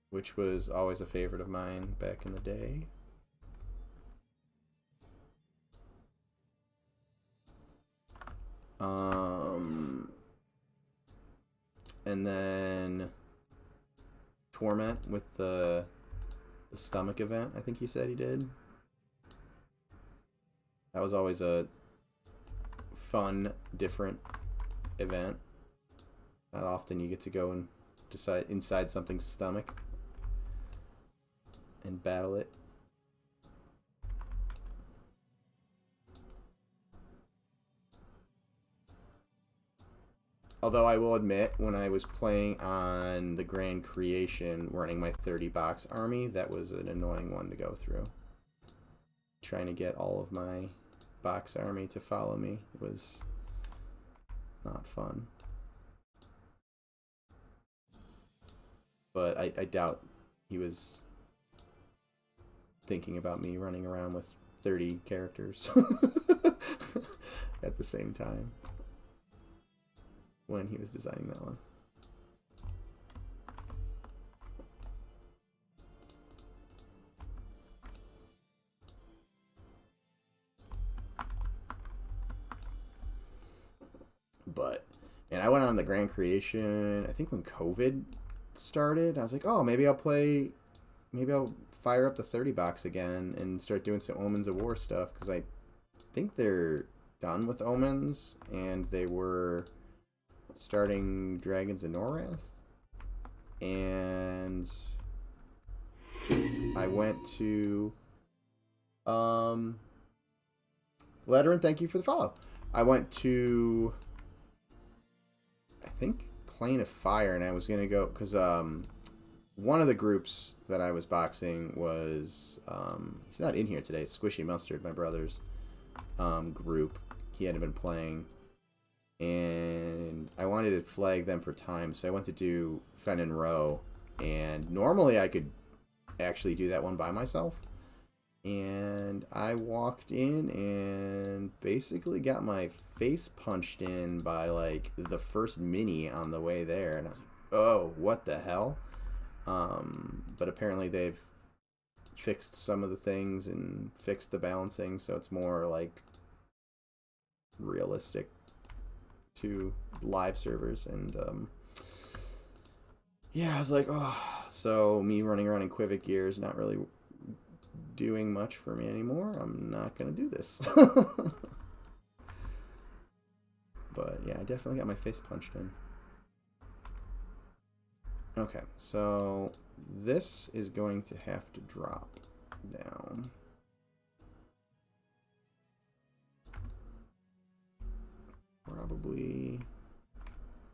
Speaker 1: which was always a favorite of mine back in the day. And then Torment with the stomach event, I think he said he did. That was always a fun, different event. Not often you get to go and decide inside something's stomach and battle it. Although I will admit, when I was playing on the Grand Creation, running my 30-box army, that was an annoying one to go through. Trying to get all of my box army to follow me was not fun. But I doubt he was thinking about me running around with 30 characters at the same time when he was designing that one. And I went on the Grand Creation, I think when COVID started. I was like, oh, maybe I'll fire up the 30 box again and start doing some Omens of War stuff, because I think they're done with Omens, and they were starting Dragons of Norrath. And I went to Letterin, thank you for the follow. I went to, I think, Plane of Fire, and I was gonna go because one of the groups that I was boxing was he's not in here today. It's Squishy Mustard, my brother's group. He hadn't been playing, and I wanted to flag them for time, so I went to do Fen and Row. And normally I could actually do that one by myself, and I walked in and basically got my face punched in by like the first mini on the way there, and I was like, oh, what the hell. But apparently they've fixed some of the things and fixed the balancing, so it's more like realistic to live servers. And yeah, I was like, oh, so me running around in Quivik gear is not really doing much for me anymore. I'm not gonna do this. But yeah, I definitely got my face punched in. Okay, so this is going to have to drop down. Probably.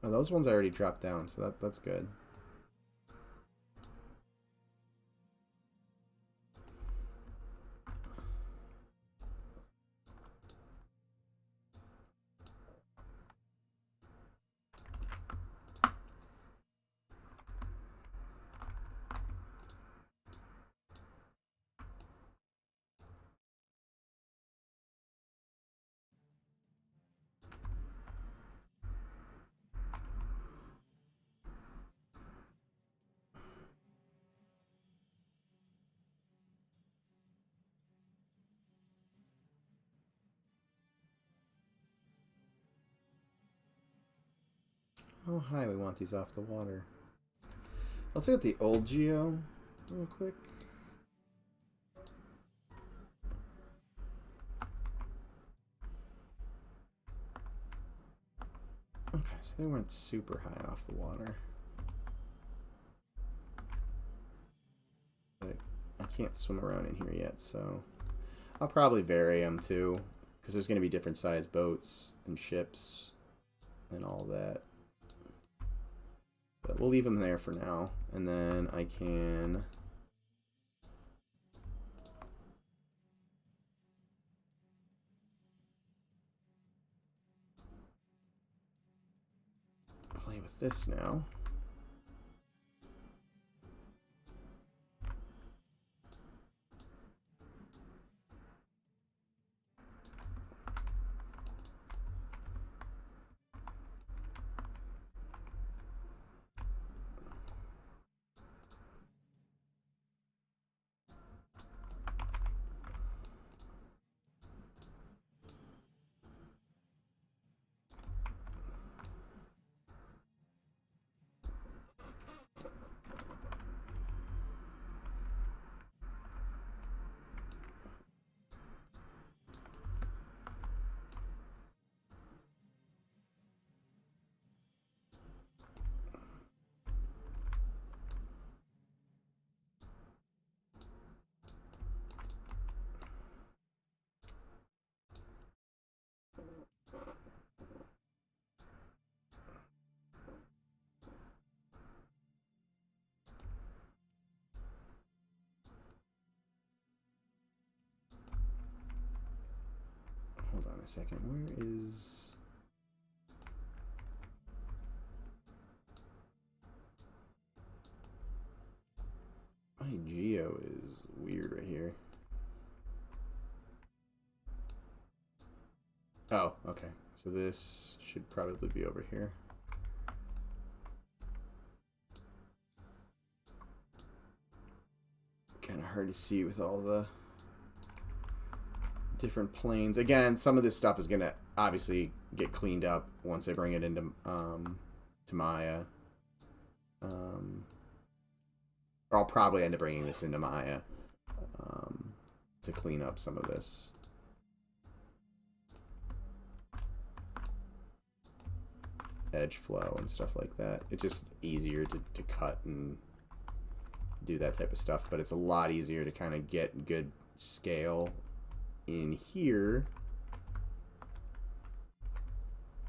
Speaker 1: Oh, those ones I already dropped down, so that's good. How high we want these off the water? Let's look at the old geo real quick. Okay, so they weren't super high off the water. But I can't swim around in here yet, so I'll probably vary them too, because there's going to be different size boats and ships and all that. But we'll leave them there for now, and then I can play with this now. Hold on a second. Where is... My geo is weird right here. Oh, okay. So this should probably be over here. Kind of hard to see with all the different planes. Again, some of this stuff is going to obviously get cleaned up once I bring it into to Maya. Or I'll probably end up bringing this into Maya to clean up some of this. Edge flow and stuff like that. It's just easier to cut and do that type of stuff, but it's a lot easier to kind of get good scale in here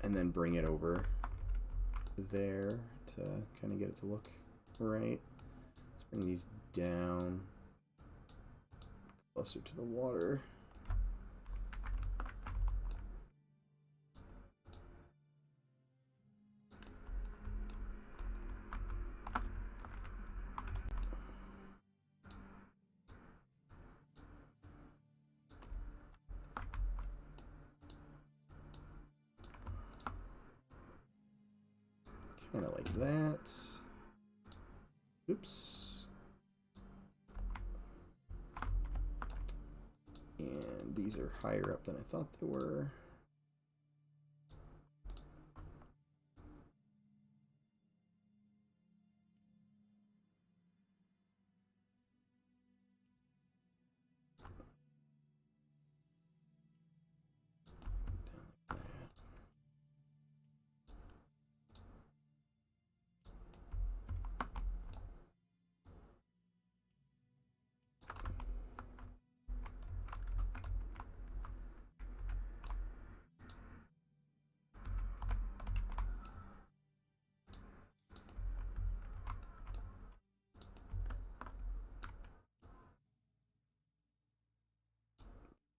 Speaker 1: and then bring it over there to kind of get it to look right. Let's bring these down closer to the water. Kind of like that. Oops. And these are higher up than I thought they were.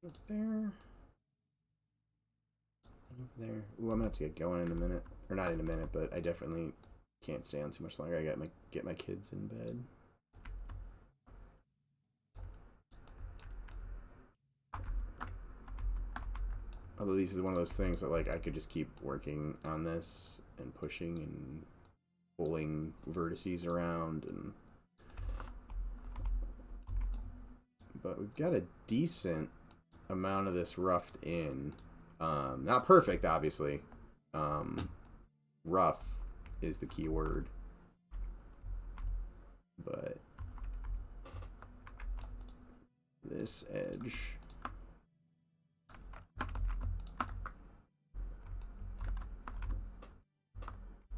Speaker 1: Up there. Over there. Ooh, I'm gonna have to get going in a minute. Or not in a minute, but I definitely can't stay on too much longer. I gotta get my kids in bed. Although these is one of those things that, like, I could just keep working on this and pushing and pulling vertices around, and but we've got a decent amount of this roughed in. Not perfect, obviously. Rough is the key word, but this edge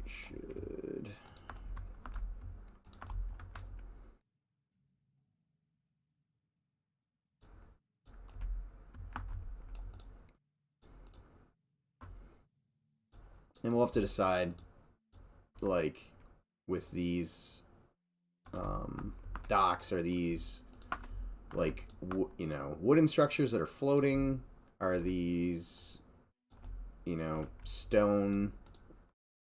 Speaker 1: should and we'll have to decide, like, with these docks, are these like you know, wooden structures that are floating? Are these, you know, stone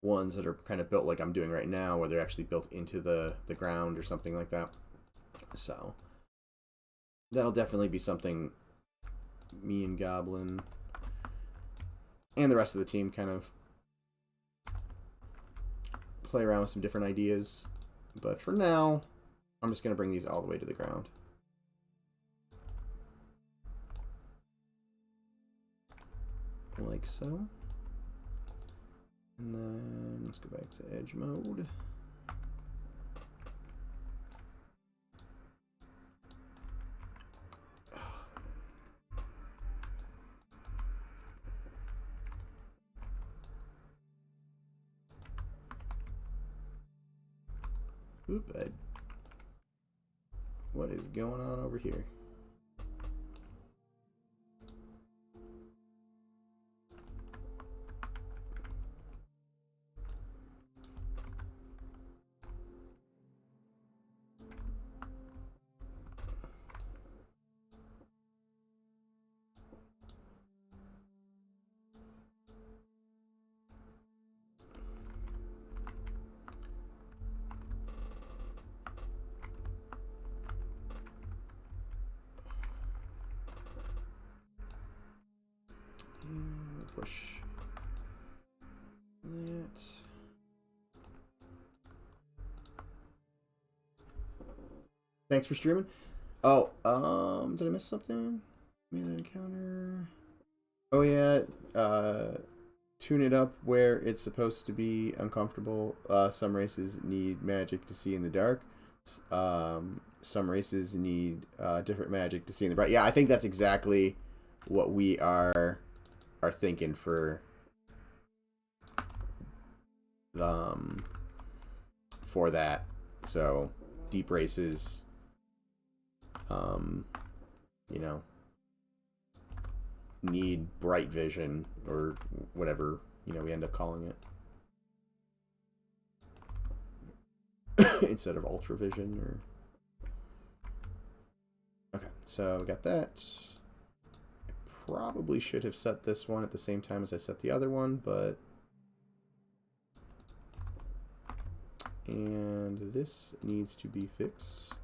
Speaker 1: ones that are kind of built like I'm doing right now, where they're actually built into the ground or something like that? So that'll definitely be something me and Goblin and the rest of the team kind of play around with some different ideas. But for now, I'm just going to bring these all the way to the ground. Like so. And then let's go back to edge mode. Oop, what is going on over here? Push that. Thanks for streaming. Oh, did I miss something? Made that encounter. Oh yeah, tune it up where it's supposed to be uncomfortable. Some races need magic to see in the dark. Some races need different magic to see in the bright. Yeah, I think that's exactly what we are thinking for that. So deep races, you know, need bright vision or whatever, you know, we end up calling it instead of ultra vision. Or okay, so we got that. Probably should have set this one at the same time as I set the other one, but and this needs to be fixed.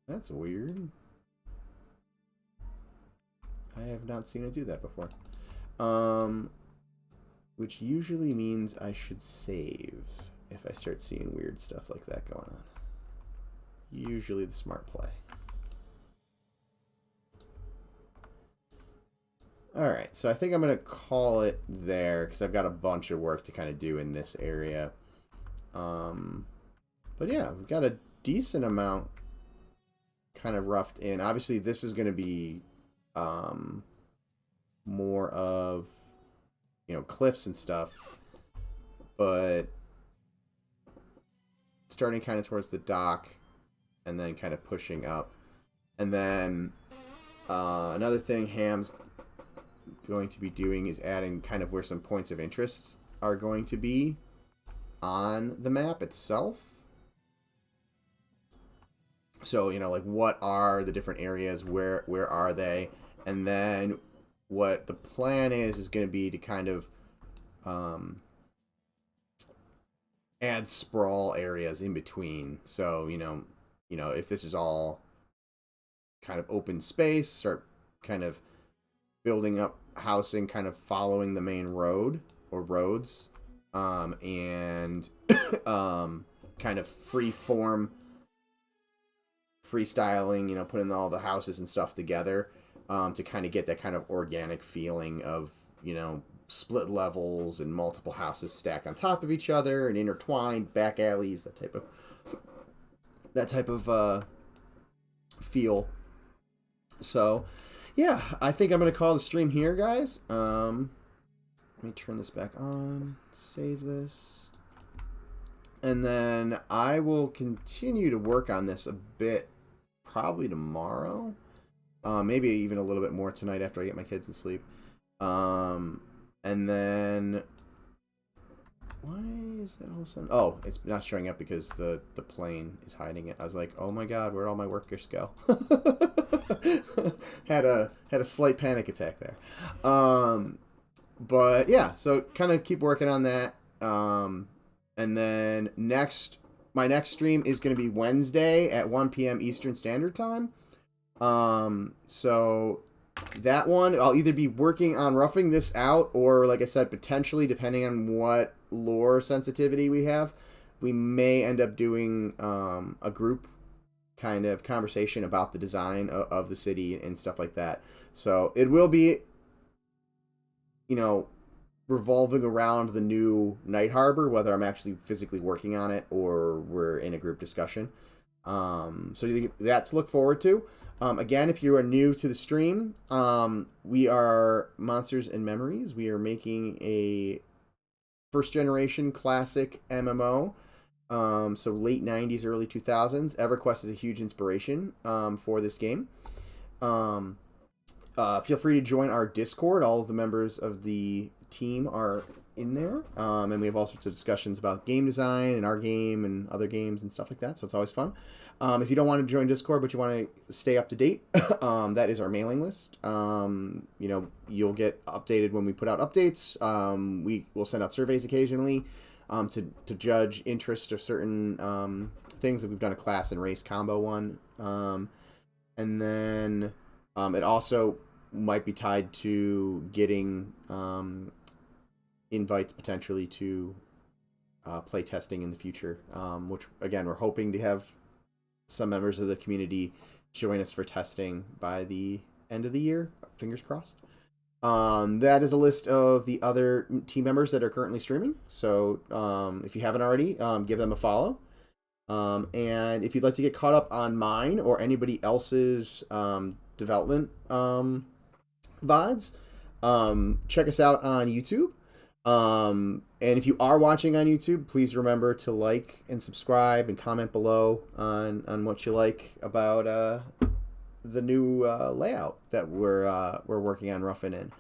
Speaker 1: That's weird. I have not seen it do that before. Which usually means I should save if I start seeing weird stuff like that going on. Usually the smart play. Alright, so I think I'm going to call it there because I've got a bunch of work to kind of do in this area. But yeah, we've got a decent amount kind of roughed in. Obviously, this is going to be more of, you know, cliffs and stuff. but starting kind of towards the dock and then kind of pushing up. And then another thing Ham's going to be doing is adding kind of where some points of interest are going to be on the map itself. So, you know, like, what are the different areas? Where are they? And then what the plan is going to be to kind of add sprawl areas in between. So, you know, if this is all kind of open space, start kind of building up housing kind of following the main road or roads, and kind of freestyling, you know, putting all the houses and stuff together, to kind of get that kind of organic feeling of, you know, split levels and multiple houses stacked on top of each other and intertwined, back alleys, that type of feel. So yeah, I think I'm gonna call the stream here, guys. Let me turn this back on, save this, and then I will continue to work on this a bit, probably tomorrow, maybe even a little bit more tonight after I get my kids to sleep. And then, why is that all of a sudden? Oh, it's not showing up because the plane is hiding it. I was like, oh my god, where'd all my workers go? had a slight panic attack there. But yeah, so kind of keep working on that. And then my next stream is going to be Wednesday at 1 p.m. Eastern Standard Time. So that one, I'll either be working on roughing this out, or, like I said, potentially, depending on what lore sensitivity we have, we may end up doing a group kind of conversation about the design of the city and stuff like that. So it will be, you know, revolving around the new Night Harbor, whether I'm actually physically working on it or we're in a group discussion. So that's to look forward to. Again, if you are new to the stream, we are Monsters and Memories. We are making a first generation classic MMO. So late 90s, early 2000s. EverQuest is a huge inspiration for this game. Feel free to join our Discord. All of the members of the team are in there. And we have all sorts of discussions about game design and our game and other games and stuff like that. So it's always fun. If you don't want to join Discord, but you want to stay up to date, that is our mailing list. You know, you'll get updated when we put out updates. We will send out surveys occasionally to judge interest of certain things. That we've done a class and race combo one. And then it also might be tied to getting invites potentially to play testing in the future, which, again, we're hoping to have some members of the community join us for testing by the end of the year. Fingers crossed. That is a list of the other team members that are currently streaming. So if you haven't already, give them a follow. And if you'd like to get caught up on mine or anybody else's development VODs, check us out on YouTube. And if you are watching on YouTube, please remember to like and subscribe and comment below on what you like about the new layout that we're working on roughing in.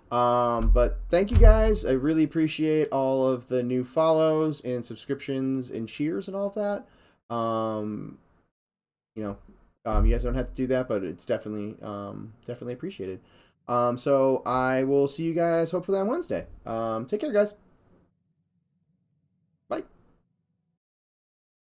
Speaker 1: But thank you guys. I really appreciate all of the new follows and subscriptions and cheers and all of that. You know, you guys don't have to do that, but it's definitely appreciated. So I will see you guys hopefully on Wednesday. Take care, guys.